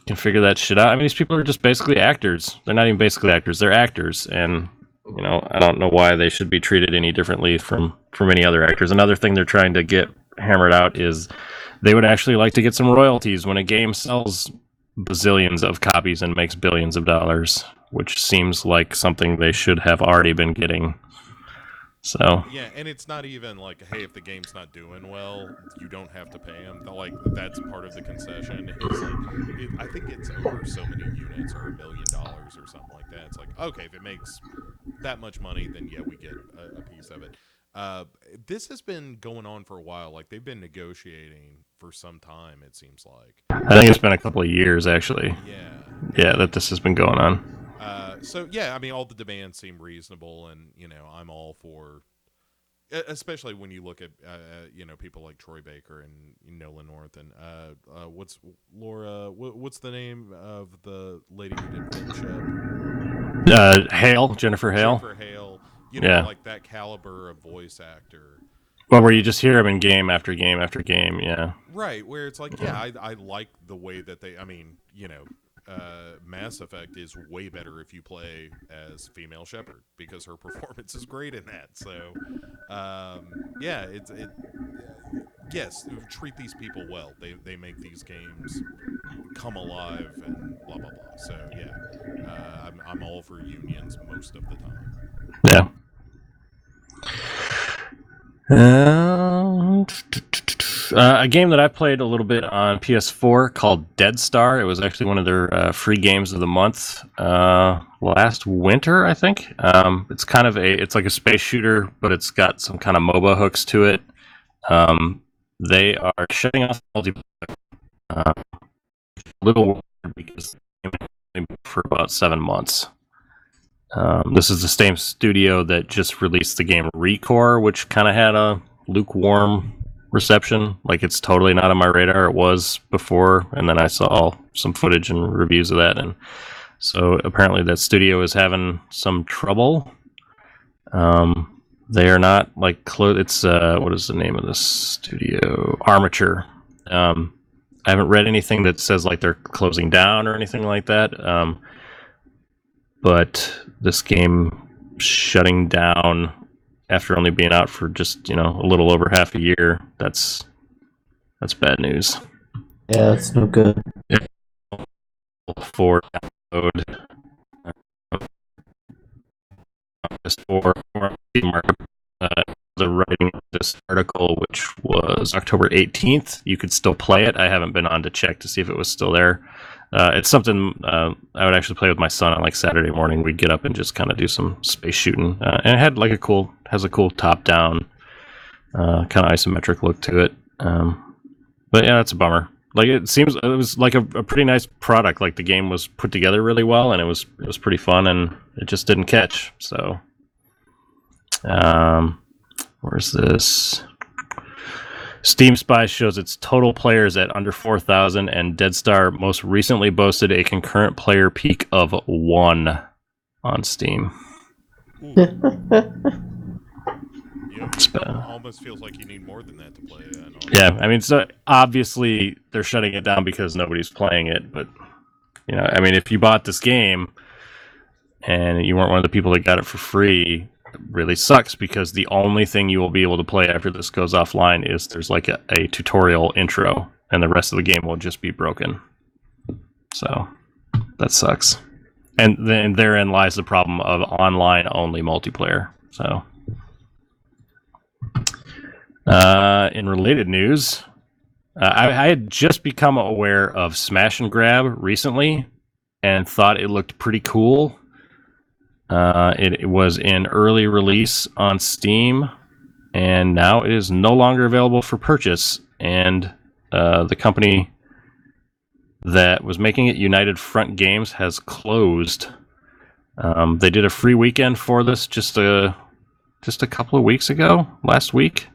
can figure that shit out. I mean, these people are just basically actors. They're not even basically actors. They're actors, and I don't know why they should be treated any differently from any other actors. Another thing they're trying to get hammered out is they would actually like to get some royalties when a game sells bazillions of copies and makes billions of dollars, which seems like something they should have already been getting. So yeah, and it's not even like, hey, if the game's not doing well, you don't have to pay them. Like, that's part of the concession. It's like, I think it's over so many units or $1 million or something like that. It's like, okay, if it makes that much money, then yeah, we get a piece of it. This has been going on for a while. Like, they've been negotiating for some time, it seems like. I think it's been a couple of years, actually. Yeah, that this has been going on. So yeah, I mean, all the demands seem reasonable, and I'm all for, especially when you look at people like Troy Baker and Nolan North and what's Laura? What's the name of the lady who did Film Hale, Jennifer Hale. Jennifer Hale, like that caliber of voice actor. Well, where you just hear them in game after game after game, yeah. Right, where it's like, yeah, I like the way that they. I mean, Mass Effect is way better if you play as female Shepard because her performance is great in that. So, yeah, yes, treat these people well. They make these games come alive and blah blah blah. So yeah, I'm all for unions most of the time. Yeah. A game that I played a little bit on PS4 called Dead Star. It was actually one of their free games of the month last winter, I think. It's kind of it's like a space shooter, but it's got some kind of MOBA hooks to it. They are shutting off multiplayer. A little weird because they've been for about 7 months. This is the same studio that just released the game Recore, which kind of had a lukewarm reception. Like, it's totally not on my radar. It was before, and then I saw some footage and reviews of that, and so apparently that studio is having some trouble. They are not like it's what is the name of this studio? Armature. I haven't read anything that says like they're closing down or anything like that. But this game shutting down after only being out for just a little over half a year, that's bad news. Yeah, that's no good. For download, just for the writing of this article, which was October 18th, you could still play it. I haven't been on to check to see if it was still there. It's something I would actually play with my son on like Saturday morning. We'd get up and just kind of do some space shooting, and it had like a cool top-down kind of isometric look to it. But yeah, that's a bummer. Like, it was like a pretty nice product. Like, the game was put together really well, and it was pretty fun, and it just didn't catch. So, where's this? Steam Spy shows its total players at under 4,000, and Dead Star most recently boasted a concurrent player peak of 1 on Steam. Almost feels like you need more than that to play. Yeah, I mean, so obviously they're shutting it down because nobody's playing it. But I mean, if you bought this game and you weren't one of the people that got it for free, it really sucks, because the only thing you will be able to play after this goes offline is there's like a tutorial intro, and the rest of the game will just be broken. So that sucks. And then therein lies the problem of online only multiplayer. So. In related news, I had just become aware of Smash and Grab recently and thought it looked pretty cool. It was in early release on Steam, and now it is no longer available for purchase. And the company that was making it, United Front Games, has closed. They did a free weekend for this just a couple of weeks ago, last week.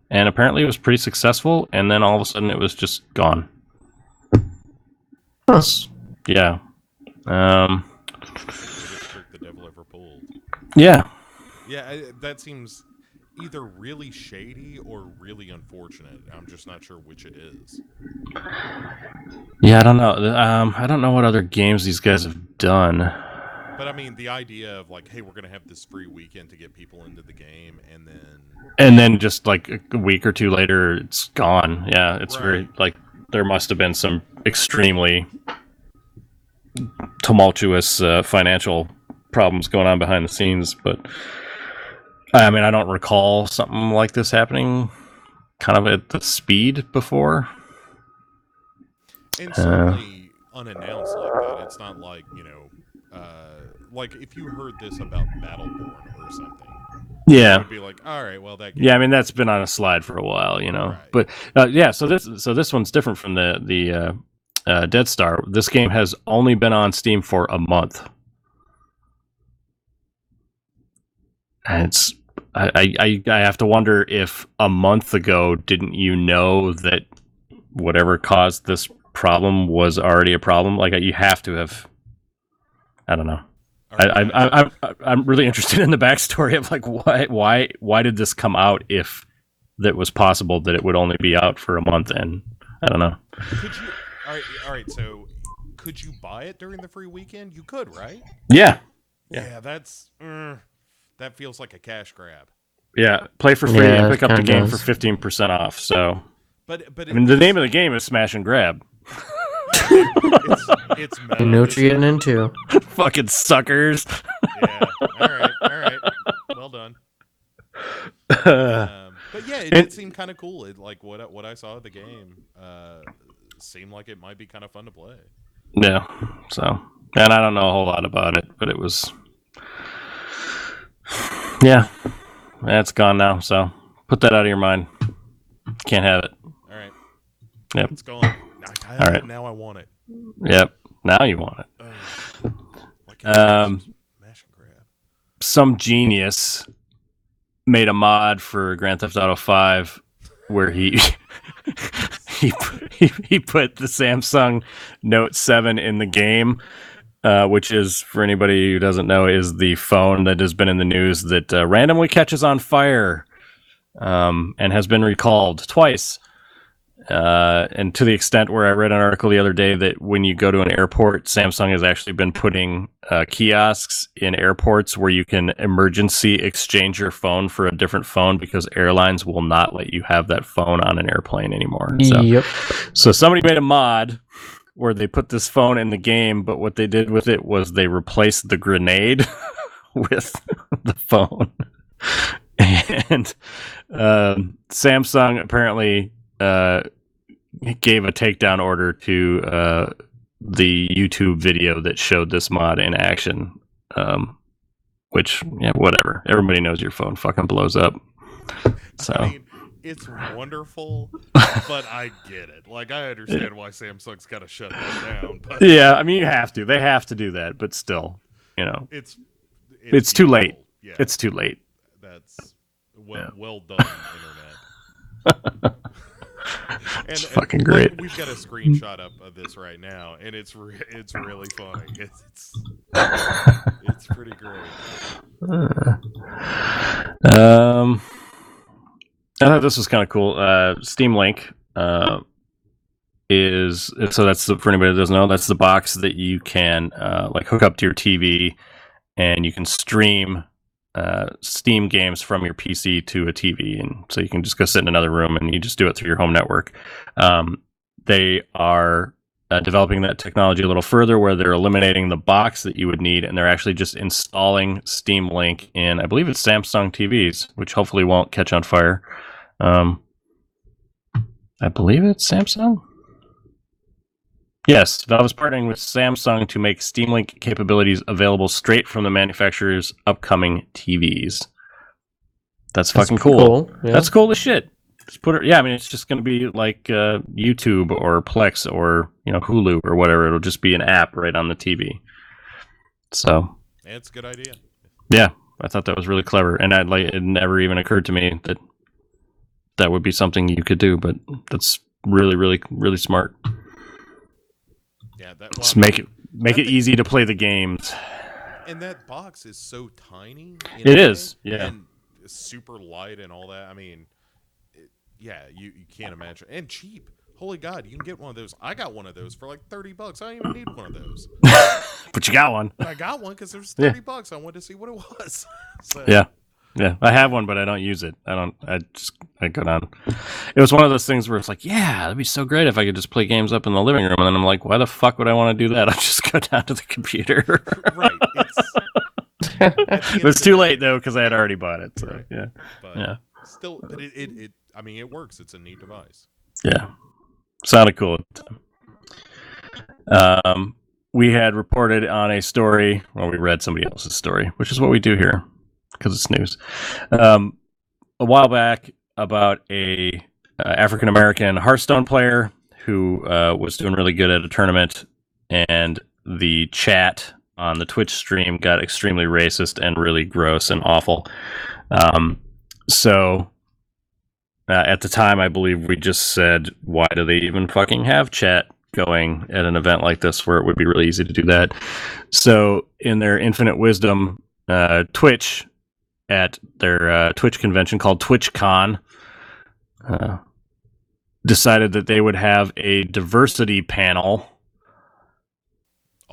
And apparently it was pretty successful, and then all of a sudden it was just gone. Huh. Yeah. The devil ever pulled. Yeah. Yeah, that seems either really shady or really unfortunate. I'm just not sure which it is. Yeah, I don't know. I don't know what other games these guys have done. But I mean, the idea of like, hey, we're going to have this free weekend to get people into the game, and then just like a week or two later, it's gone. Yeah, it's very like there must have been some extremely tumultuous financial problems going on behind the scenes. But I mean, I don't recall something like this happening kind of at the speed before. And certainly unannounced like that. It's not like, like if you heard this about Battleborn or something. Yeah, it would be like, all right, well, that game. Yeah, I mean, that's been on a slide for a while, Right. But yeah, so this one's different from the Dead Star. This game has only been on Steam for a month. And it's I have to wonder if a month ago, didn't you know that whatever caused this problem was already a problem? Like, you have to have. I don't know. I'm really interested in the backstory of like why did this come out if that was possible that it would only be out for a month, and I don't know. Could you? All right. So, could you buy it during the free weekend? You could, right? Yeah. That's that feels like a cash grab. Yeah, play for free and pick up the game for 15% off. So, but I mean, the name of the game is Smash and Grab. It's you know what you're getting into. Fucking suckers. Yeah. All right. Well done. But yeah, it did seem kind of cool. It, like what I saw of the game seemed like it might be kind of fun to play. Yeah. So, and I don't know a whole lot about it, but it was. Yeah, it's gone now. So put that out of your mind. Can't have it. All right. Yep. It's gone. All right. Now I want it. Yep. Now you want it. Smash and grab. Some genius made a mod for Grand Theft Auto 5 where he he put the Samsung Note 7 in the game, which is, for anybody who doesn't know, is the phone that has been in the news that randomly catches on fire and has been recalled twice. And to the extent where I read an article the other day that when you go to an airport, Samsung has actually been putting kiosks in airports where you can emergency exchange your phone for a different phone because airlines will not let you have that phone on an airplane anymore. So somebody made a mod where they put this phone in the game, but what they did with it was they replaced the grenade with the phone. And Samsung apparently gave a takedown order to the YouTube video that showed this mod in action, which, yeah, whatever. Everybody knows your phone fucking blows up. So I mean, it's wonderful, but I get it. Like, I understand why Samsung's got to shut that down. But yeah, I mean, you have to. They have to do that, but still, it's too late. Yeah, It's too late. That's well done, internet. It's fucking great. We've got a screenshot up of this right now, and it's really funny. It's pretty great. I thought this was kind of cool. Steam Link is, so that's for anybody that doesn't know, that's the box that you can like hook up to your TV, and you can stream Steam games from your PC to a TV, and so you can just go sit in another room and you just do it through your home network. They are developing that technology a little further, where they're eliminating the box that you would need, and they're actually just installing Steam Link in, I believe it's Samsung TVs, which hopefully won't catch on fire. I believe it's Samsung. Yes, Valve is partnering with Samsung to make Steam Link capabilities available straight from the manufacturer's upcoming TVs. That's fucking cool. Yeah. That's cool as shit. Just put it. Yeah, I mean, it's just going to be like YouTube or Plex or Hulu or whatever. It'll just be an app right on the TV. So, it's a good idea. Yeah, I thought that was really clever, and it never even occurred to me that would be something you could do. But that's really, really, really smart. Yeah, just make it easy to play the games. And that box is so tiny. It is, yeah. And super light and all that. I mean, you can't imagine. And cheap. Holy God, you can get one of those. I got one of those for like $30. I don't even need one of those. But you got one. I got one because it was $30. I wanted to see what it was. So. Yeah. Yeah, I have one, but I don't use it. I go down. It was one of those things where it's like, yeah, that'd be so great if I could just play games up in the living room. And then I'm like, why the fuck would I want to do that? I'll just go down to the computer. Right. It's too late, though, because I had already bought it. So, right. Yeah. But yeah. Still, but I mean, it works. It's a neat device. Yeah. Sounded cool. We had reported on a story, or we read somebody else's story, which is what we do here, because it's news. A while back, about a African American Hearthstone player who was doing really good at a tournament, and the chat on the Twitch stream got extremely racist and really gross and awful. So at the time, I believe we just said, why do they even fucking have chat going at an event like this where it would be really easy to do that? So in their infinite wisdom, Twitch, at their Twitch convention called TwitchCon, decided that they would have a diversity panel,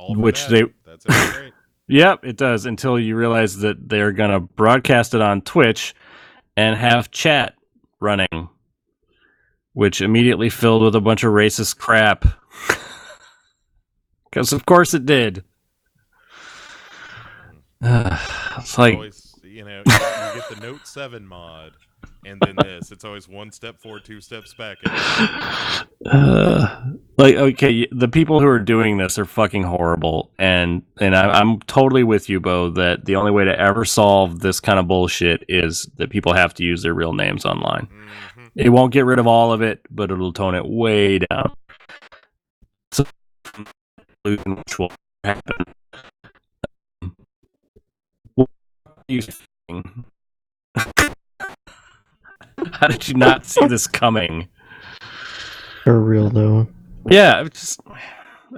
which that's great. Yep, it does, until you realize that they're going to broadcast it on Twitch and have chat running, which immediately filled with a bunch of racist crap. Because of course it did. It's like... you get the Note 7 mod, and then this. It's always one step forward, two steps back. Okay, the people who are doing this are fucking horrible, and I'm totally with you, Bo, that the only way to ever solve this kind of bullshit is that people have to use their real names online. Mm-hmm. It won't get rid of all of it, but it'll tone it way down. So, which will happen. How did you not see this coming? For real though. Yeah, it's just,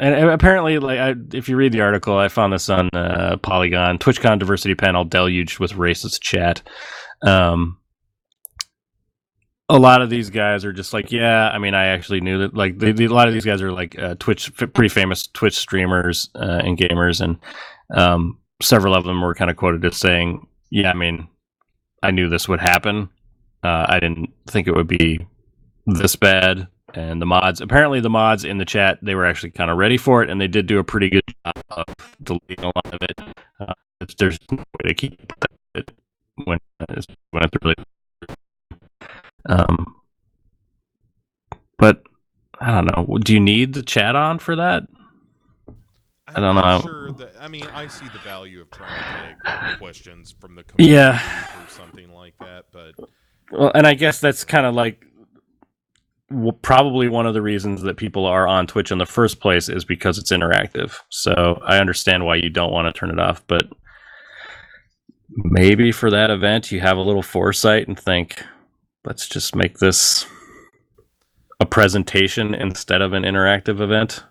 and apparently, like, if you read the article, I found this on Polygon. TwitchCon diversity panel deluged with racist chat. A lot of these guys are just like, yeah, I mean, I actually knew that. Like, a lot of these guys are like pretty famous Twitch streamers and gamers, and several of them were kind of quoted as saying, yeah, I mean, I knew this would happen. I didn't think it would be this bad. And the mods in the chat, they were actually kind of ready for it, and they did do a pretty good job of deleting a lot of it. There's no way to keep it when it's really. But I don't know. Do you need the chat on for that? I don't know. Sure I mean, I see the value of trying to take questions from the community or something like that, but well, and I guess that's kind of like probably one of the reasons that people are on Twitch in the first place is because it's interactive. So I understand why you don't want to turn it off, but maybe for that event you have a little foresight and think, let's just make this a presentation instead of an interactive event.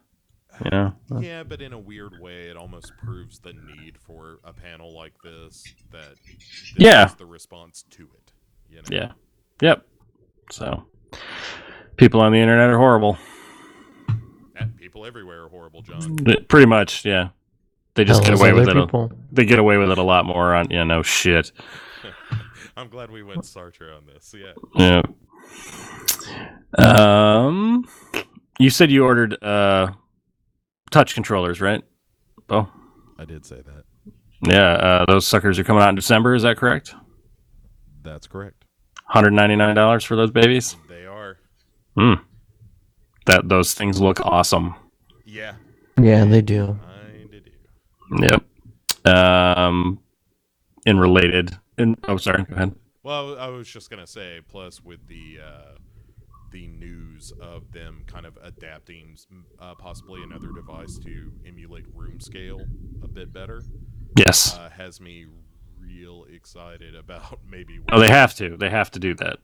You know? Yeah, but in a weird way, it almost proves the need for a panel like this. That is the response to it. You know? Yeah. Yep. So people on the internet are horrible. And people everywhere are horrible, John. Pretty much, yeah. They just get away with it. People. They get away with it a lot more on, no shit. I'm glad we went Sartre on this. Yeah. Yeah. You said you ordered touch controllers, right? Oh, I did say that. Yeah. Those suckers are coming out in December. Is that correct? That's correct. $199 for those babies. They are. Those things look awesome. Yeah. Yeah, they do. Yep. Sorry, go ahead. Well, I was just gonna say, plus with the news of them kind of adapting possibly another device to emulate room scale a bit better. Yes. Has me real excited about maybe. Oh, they have to. They have to do that.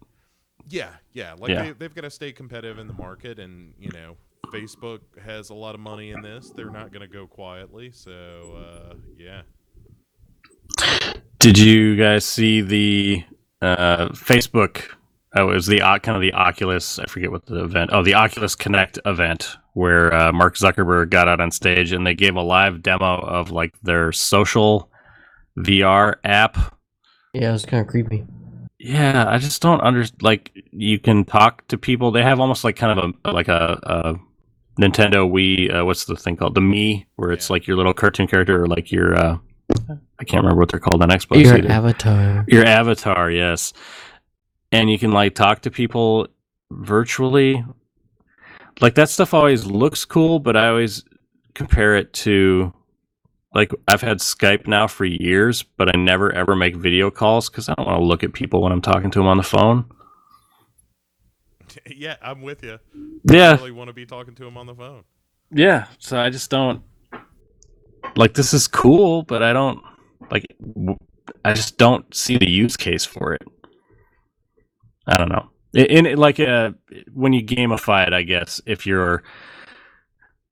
Yeah. They've got to stay competitive in the market, and Facebook has a lot of money in this. They're not going to go quietly. So yeah. Did you guys see the Facebook? It was the kind of the Oculus. I forget what the event. Oh, the Oculus Connect event where Mark Zuckerberg got out on stage and they gave a live demo of like their social VR app. Yeah, it was kind of creepy. Yeah, I just don't understand. Like, you can talk to people. They have almost like kind of a Nintendo Wii. What's the thing called? The Mii, where it's like your little cartoon character, or like your I can't remember what they're called on Xbox. Your avatar. Your avatar, yes. And you can like talk to people virtually. Like, that stuff always looks cool, but I always compare it to, like, I've had Skype now for years, but I never ever make video calls because I don't want to look at people when I'm talking to them on the phone. Yeah, I'm with you. Yeah. I really want to be talking to them on the phone. Yeah, so I just don't, like, this is cool, but I don't, like, I just don't see the use case for it. I don't know. When you gamify it, I guess, if you're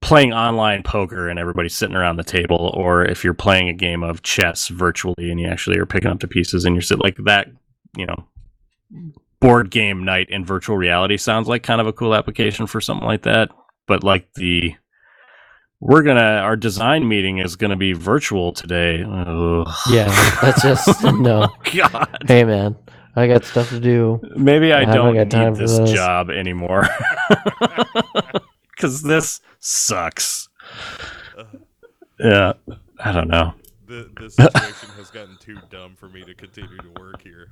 playing online poker and everybody's sitting around the table, or if you're playing a game of chess virtually and you actually are picking up the pieces and you're sitting like that, board game night in virtual reality sounds like kind of a cool application for something like that. But like our design meeting is gonna be virtual today. Ugh. Yeah, that's just no. Oh, God. Hey man, I got stuff to do. Maybe I don't got time need this job anymore. Because this sucks. Yeah, I don't know. The situation has gotten too dumb for me to continue to work here.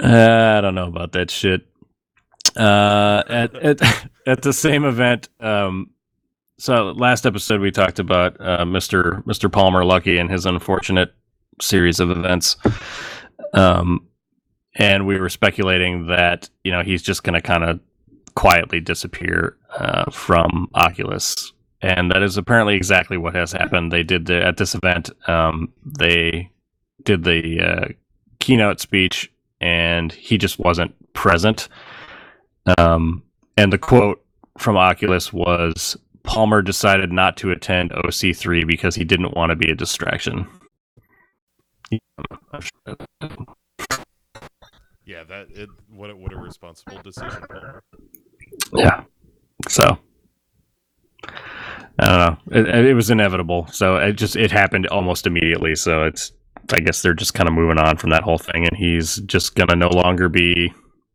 I don't know about that shit. At the same event, so last episode we talked about Mr. Plamer Luckey and his unfortunate series of events. And we were speculating that, he's just going to kind of quietly disappear from Oculus. And that is apparently exactly what has happened. They did at this event, they did the keynote speech, and he just wasn't present. And the quote from Oculus was, Palmer decided not to attend OC3 because he didn't want to be a distraction. Yeah, what a responsible decision, Palmer. Yeah. So I don't know. It was inevitable. So it happened almost immediately. So I guess they're just kind of moving on from that whole thing, and he's just gonna no longer be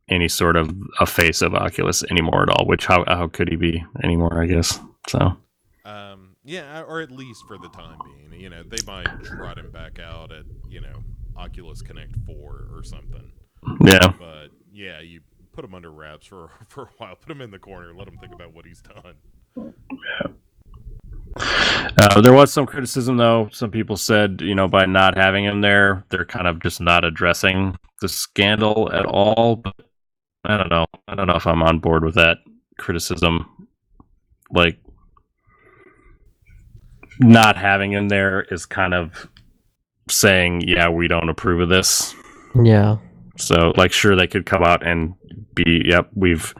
any sort of a face of Oculus anymore at all. Which how could he be anymore? I guess so. Yeah, or at least for the time being. You know, they might trot him back out at Oculus Connect 4 or something. Yeah. But yeah, you put him under wraps for a while. Put him in the corner. Let him think about what he's done. Yeah. There was some criticism, though. Some people said, by not having him there, they're kind of just not addressing the scandal at all. But I don't know. I don't know if I'm on board with that criticism. Like, not having him there is kind of saying, yeah, we don't approve of this. Yeah. So, like, sure, they could come out and be, yep, we've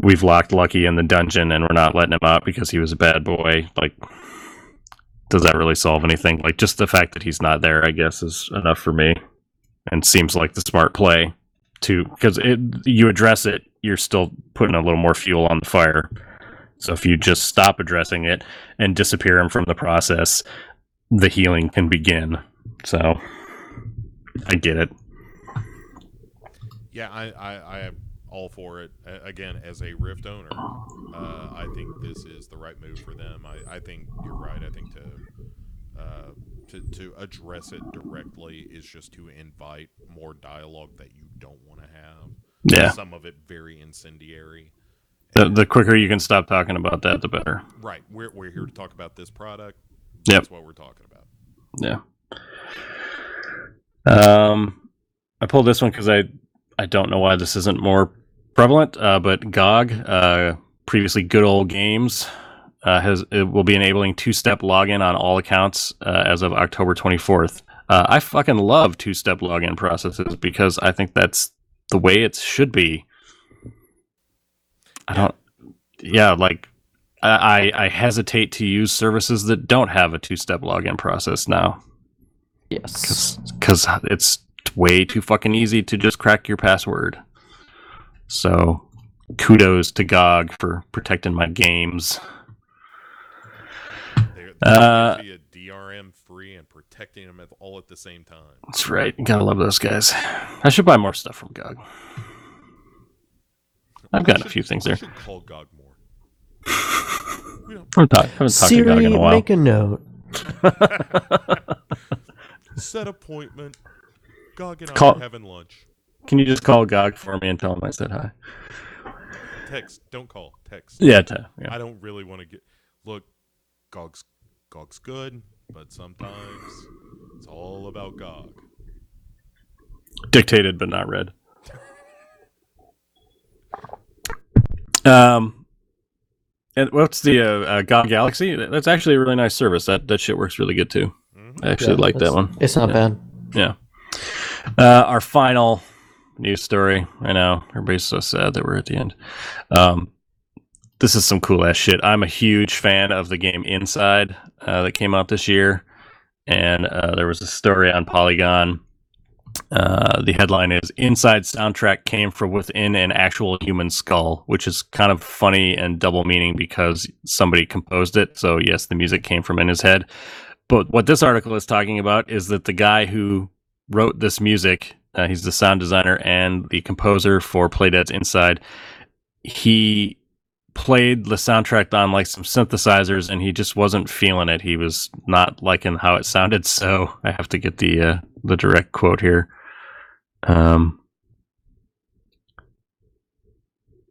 locked Lucky in the dungeon and we're not letting him out because he was a bad boy. Like, does that really solve anything? Like, just the fact that he's not there, I guess, is enough for me. And seems like the smart play, too. Because you address it, you're still putting a little more fuel on the fire. So if you just stop addressing it and disappear him from the process, the healing can begin. So, I get it. Yeah, I am all for it. Again, as a Rift owner, I think this is the right move for them. I think you're right. I think to address it directly is just to invite more dialogue that you don't want to have. Yeah. Some of it very incendiary. The quicker you can stop talking about that, the better. Right. We're here to talk about this product. Yep. That's what we're talking about. Yeah. I pulled this one because I don't know why this isn't more prevalent, but GOG, previously Good Old Games, it will be enabling two-step login on all accounts as of October 24th. I fucking love two-step login processes because I think that's the way it should be. I hesitate to use services that don't have a two-step login process now. Yes. Because it's way too fucking easy to just crack your password. So, kudos to GOG for protecting my games. They're be a DRM free and protecting them all at the same time. That's right. You gotta love those guys. I should buy more stuff from GOG. I've got a few things there. We should call GOG more. Haven't talked to Siri, GOG in a while. make a note. Set appointment. GOG and I Call- are having lunch. Can you just call GOG for me and tell them I said hi? Text. Don't call. Text. Yeah. I don't really want to get... Look, GOG's good, but sometimes it's all about GOG. Dictated but not read. And what's the GOG Galaxy? That's actually a really nice service. That shit works really good too. Mm-hmm. I actually like that one. It's not bad. Yeah. Our final news story. I know everybody's so sad that we're at the end. This is some cool ass shit. I'm a huge fan of the game Inside that came out this year, and there was a story on Polygon. The headline is Inside soundtrack came from within an actual human skull, which is kind of funny and double meaning because somebody composed it. So yes, the music came from in his head. But what this article is talking about is that the guy who wrote this music, he's the sound designer and the composer for Playdead's Inside. He played the soundtrack on like some synthesizers and he just wasn't feeling it. He was not liking how it sounded. So I have to get the direct quote here. I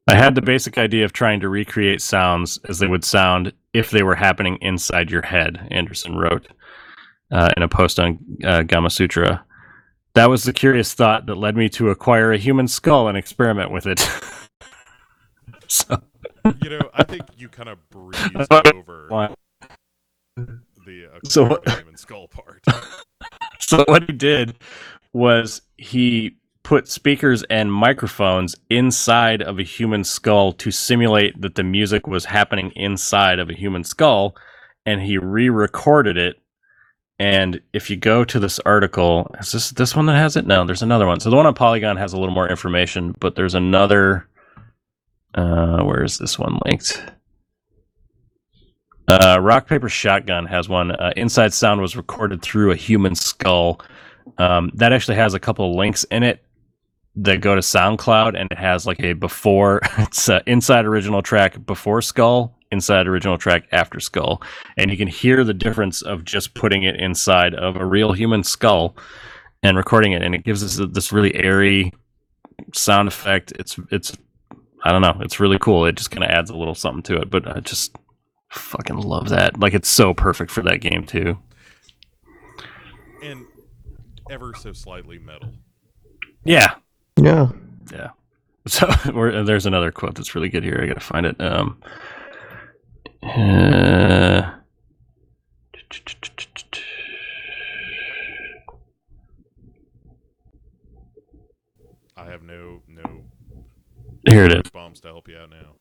had the basic idea of trying to recreate sounds as they would sound if they were happening inside your head, Anderson wrote in a post on Gamasutra. That was the curious thought that led me to acquire a human skull and experiment with it. So, I think you kind of breezed over the human skull part. So what he did was he put speakers and microphones inside of a human skull to simulate that the music was happening inside of a human skull, and he re-recorded it. And if you go to this article, is this one that has it? No, there's another one. So the one on Polygon has a little more information, but there's another. Where is this one linked? Rock Paper Shotgun has one. Inside sound was recorded through a human skull. That actually has a couple of links in it that go to SoundCloud, and it has like a before. It's inside original track before skull, inside original track after skull, and you can hear the difference of just putting it inside of a real human skull and recording it, and it gives us this really airy sound effect. It's I don't know, it's really cool. It just kind of adds a little something to it, but I just fucking love that. Like, it's so perfect for that game too, and ever so slightly metal. Yeah. Yeah. So there's another quote that's really good here. I gotta find it. I have no Here it is. bombs to help you out now.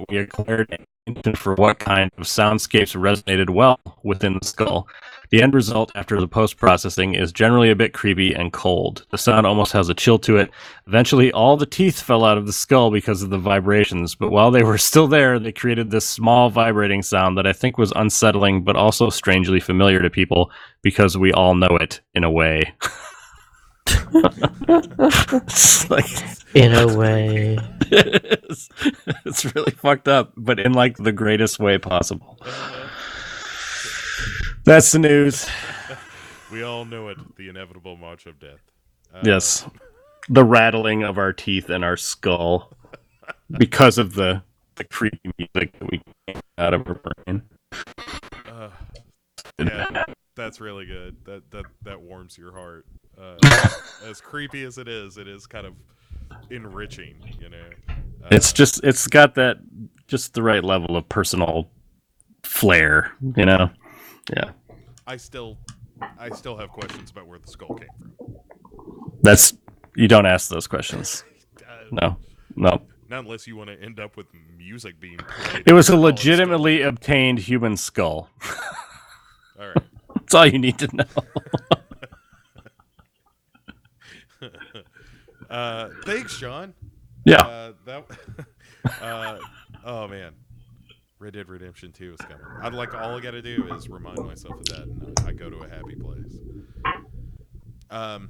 We acquired an instinct for what kind of soundscapes resonated well within the skull. The end result after the post-processing is generally a bit creepy and cold. The sound almost has a chill to it. Eventually, all the teeth fell out of the skull because of the vibrations, but while they were still there, they created this small vibrating sound that I think was unsettling, but also strangely familiar to people because we all know it in a way. It's like, in a way. it's really fucked up, but in like the greatest way possible. That's the news. We all know it, the inevitable march of death. Yes. The rattling of our teeth and our skull because of the creepy music that we get out of our brain. Yeah, that's really good. That warms your heart. As creepy as it is kind of enriching, you know. It's got that just the right level of personal flair, you know. Yeah. I still have questions about where the skull came from. You don't ask those questions. No. Not unless you want to end up with music being played. It was a legitimately obtained human skull. All right. That's all you need to know. Thanks, John. Yeah. Oh man, Red Dead Redemption 2 is coming. All I gotta do is remind myself of that, and I go to a happy place. All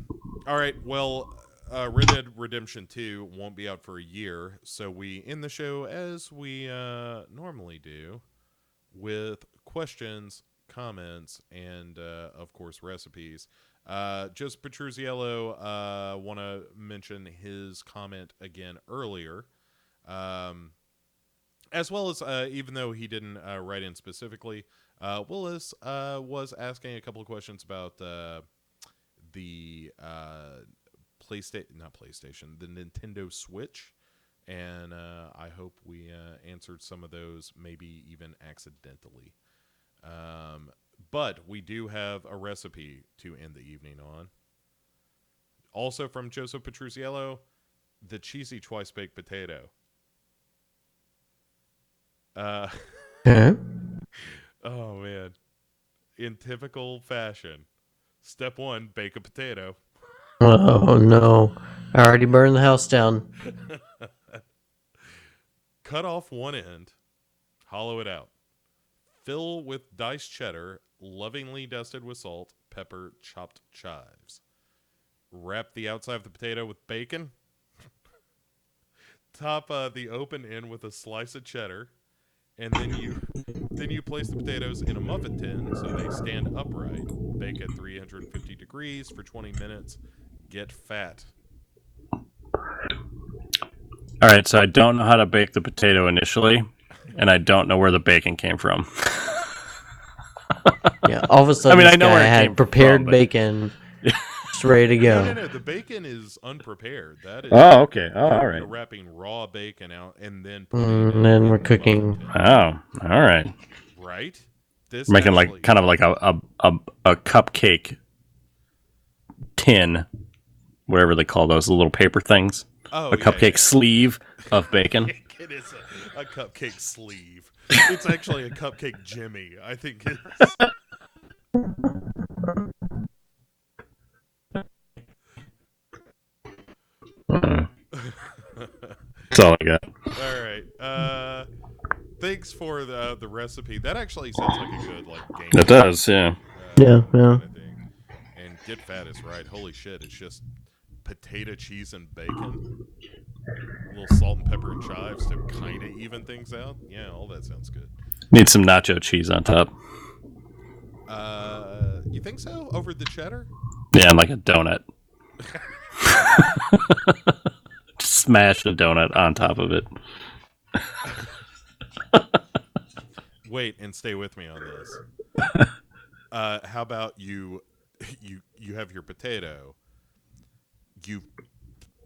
right. Well, Red Dead Redemption 2 won't be out for a year, so we end the show as we normally do, with questions, comments, and of course recipes. Just Petruzziello want to mention his comment again earlier, as well as even though he didn't write in specifically, Willis was asking a couple of questions about the the Nintendo Switch, and I hope we answered some of those, maybe even accidentally. But we do have a recipe to end the evening on. Also from Joseph Petruzziello, the cheesy twice-baked potato. Okay. Oh, man. In typical fashion, step 1, bake a potato. Oh, no. I already burned the house down. Cut off one end, hollow it out. Fill with diced cheddar, lovingly dusted with salt, pepper, chopped chives. Wrap the outside of the potato with bacon. Top the open end with a slice of cheddar, and then you place the potatoes in a muffin tin so they stand upright. Bake at 350 degrees for 20 minutes. Get fat. All right, so I don't know how to bake the potato initially, and I don't know where the bacon came from. Yeah, all of a sudden, I know where it had came prepared from, but- bacon, just ready to go. No. The bacon is unprepared. That is. Oh, okay. Oh, all You're right. wrapping raw bacon out and then putting it And then in we're the cooking. muffin tin. Oh, all right. Right? This Making actually- like kind of like a cupcake tin, whatever they call those, the little paper things. Oh, A cupcake sleeve of bacon. It is a cupcake sleeve. It's actually a cupcake Jimmy. I think it's... That's all I got. All right. Thanks for the recipe. That actually sounds like a good game. It does, yeah. Yeah. Kind of thing. And Get Fat is right. Holy shit! It's just potato, cheese, and bacon. A little salt and pepper and chives to kind of even things out. Yeah, all that sounds good. Need some nacho cheese on top. You think so? Over the cheddar? Yeah, and like a donut. Smash a donut on top of it. Wait, and stay with me on this. How about you have your potato, you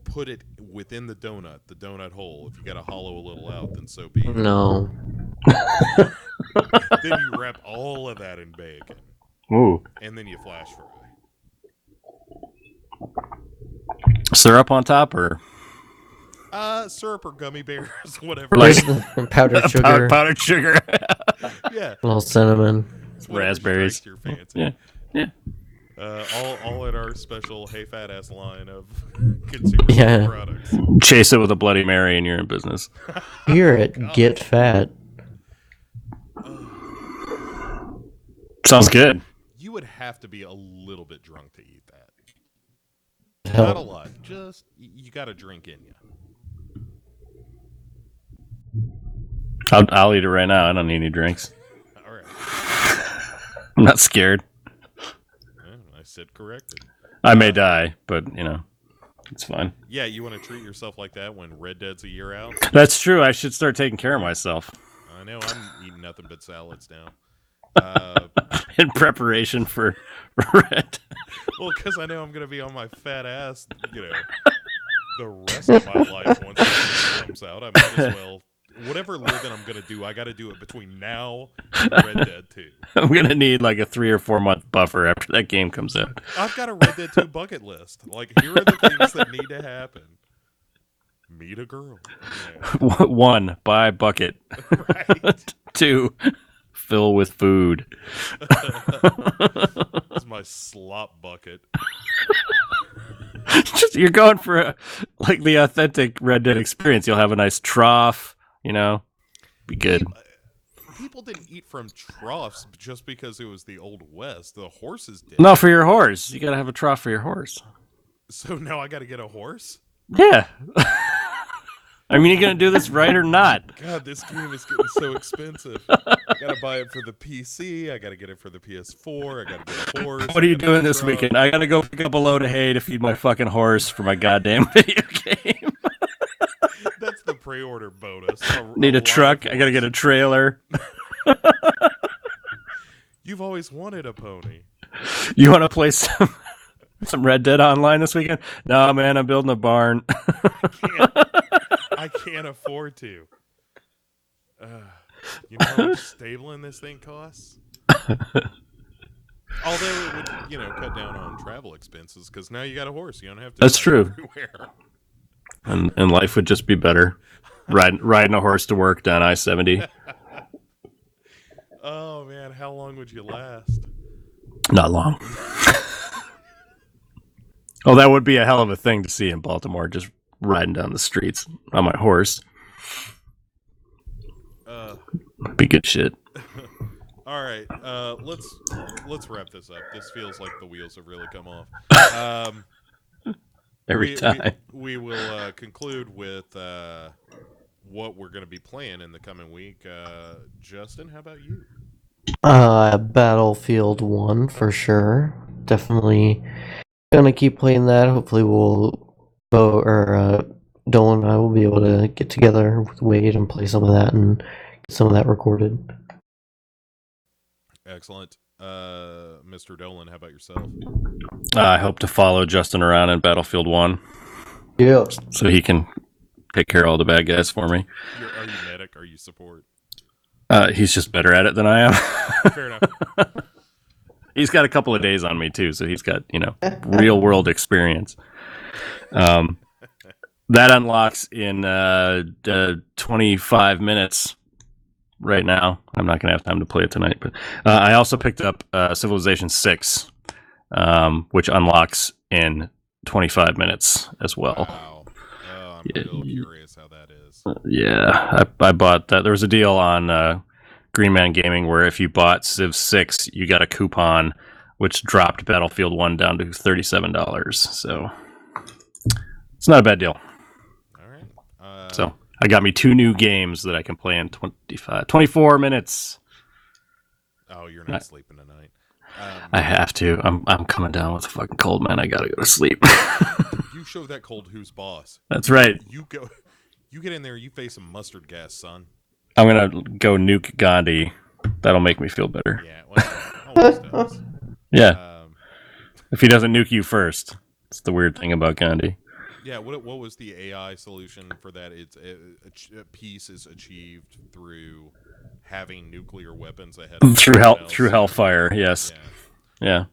put it within the donut hole. If you got to hollow a little out, then so be it. No. Then you wrap all of that in bacon. Ooh. And then you flash fry. Syrup on top, or Syrup or gummy bears, whatever. Like Powdered sugar. powdered sugar. Yeah. A little cinnamon. Raspberries. Your fancy. Yeah. All in our special Hey Fat Ass line of consumer products. Chase it with a Bloody Mary and you're in business. Here at Get Fat. Sounds good. You would have to be a little bit drunk to eat that. Hell. Not a lot. Just, you got a drink in you. I'll eat it right now. I don't need any drinks. All right. I'm not scared. I said corrected. I may die, but, it's fine. Yeah, you want to treat yourself like that when Red Dead's a year out? That's true. I should start taking care of myself. I know. I'm eating nothing but salads now. In preparation for Red. Well, because I know I'm going to be on my fat ass, the rest of my life once it comes out. I might as well. Whatever living I'm going to do, I got to do it between now and Red Dead 2. I'm going to need like a 3 or 4 month buffer after that game comes out. I've got a Red Dead 2 bucket list. Here are the things that need to happen. Meet a girl. Yeah. 1, buy bucket. Right. 2, fill with food. That's my slop bucket. You're going for the authentic Red Dead experience. You'll have a nice trough, be good. People didn't eat from troughs just because it was the Old West. The horses did. No, for your horse. You got to have a trough for your horse. So now I got to get a horse? Yeah. I mean, you going to do this right or not? God, this game is getting so expensive. I got to buy it for the PC. I got to get it for the PS4. I got to get a horse. What are you doing this weekend? I got to go pick up a load of hay to feed my fucking horse for my goddamn video game. That's the pre-order bonus. Need a truck. I got to get a trailer. You've always wanted a pony. You want to play some Red Dead Online this weekend? No, man, I'm building a barn. I can't afford to. You know how much stabling this thing costs? Although it would, cut down on travel expenses because now you got a horse. You don't have to. That's true. Everywhere. And life would just be better. Riding a horse to work down I-70. Oh man, how long would you last? Not long. Oh, that would be a hell of a thing to see in Baltimore, just riding down the streets on my horse. Be good shit. All right, let's wrap this up. This feels like the wheels have really come off. Every time. We will conclude with what we're going to be playing in the coming week. Justin, how about you? Battlefield 1 for sure. Definitely gonna keep playing that. Hopefully Dolan and I will be able to get together with Wade and play some of that and get some of that recorded. Excellent. Mr. Dolan, how about yourself? I hope to follow Justin around in Battlefield 1. Yeah. So he can take care of all the bad guys for me. Are you medic? Are you support? He's just better at it than I am. Fair enough. He's got a couple of days on me too, so he's got real world experience. That unlocks in 25 minutes. Right now, I'm not going to have time to play it tonight, but I also picked up Civilization 6, which unlocks in 25 minutes as well. Wow. Oh, I'm real curious how that is. Yeah, I bought that. There was a deal on Green Man Gaming where if you bought Civ 6, you got a coupon, which dropped Battlefield 1 down to $37. So it's not a bad deal. All right. So I got me 2 new games that I can play in 24 minutes. Oh, you're not sleeping tonight. I have to. I'm coming down with a fucking cold, man. I gotta go to sleep. You show that cold who's boss. That's right. You get in there. You face some mustard gas, son. I'm gonna go nuke Gandhi. That'll make me feel better. Yeah. Well, always does. Yeah. If he doesn't nuke you first, it's the weird thing about Gandhi. Yeah, what was the AI solution for that? It's peace is achieved through having nuclear weapons ahead of through hellfire. Yes. Yeah.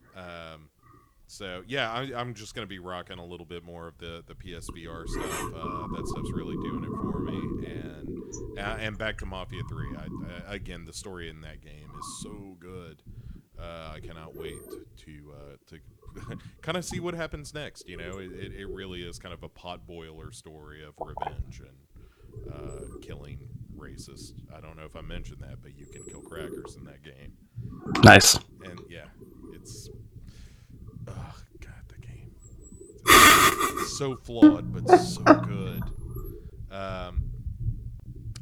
So yeah, I'm just gonna be rocking a little bit more of the PSVR stuff. That stuff's really doing it for me. And back to Mafia 3. Again, the story in that game is so good. I cannot wait to kind of see what happens next. It really is kind of a potboiler story of revenge and killing racists. I don't know if I mentioned that, but you can kill crackers in that game. Nice. And yeah, it's God, the game. It's so flawed, but so good.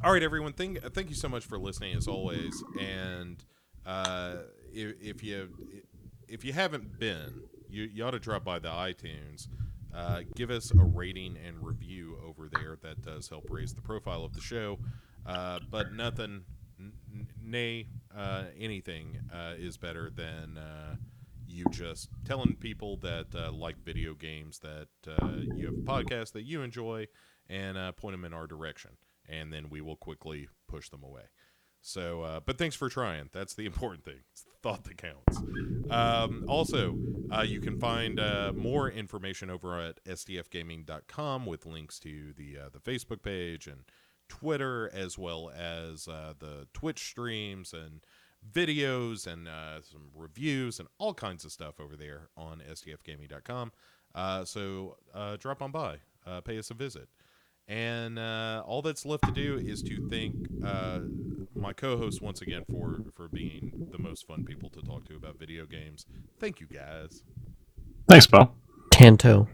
All right, everyone. Thank you so much for listening as always. And if you haven't been, you ought to drop by the iTunes. Give us a rating and review over there. That does help raise the profile of the show. But nothing, anything is better than you just telling people that like video games that you have a podcast that you enjoy and point them in our direction. And then we will quickly push them away. So, but thanks for trying. That's the important thing. It's the thought that counts. Also, you can find more information over at sdfgaming.com with links to the Facebook page and Twitter, as well as the Twitch streams and videos and some reviews and all kinds of stuff over there on sdfgaming.com. So drop on by, pay us a visit. And all that's left to do is to thank my co-host once again for being the most fun people to talk to about video games. Thank you, guys. Thanks, Bo. Tanto.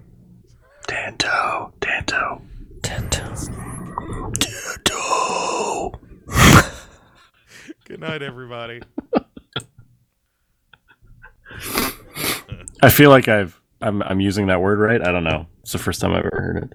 Good night, everybody. I feel like I'm using that word right. I don't know. It's the first time I've ever heard it.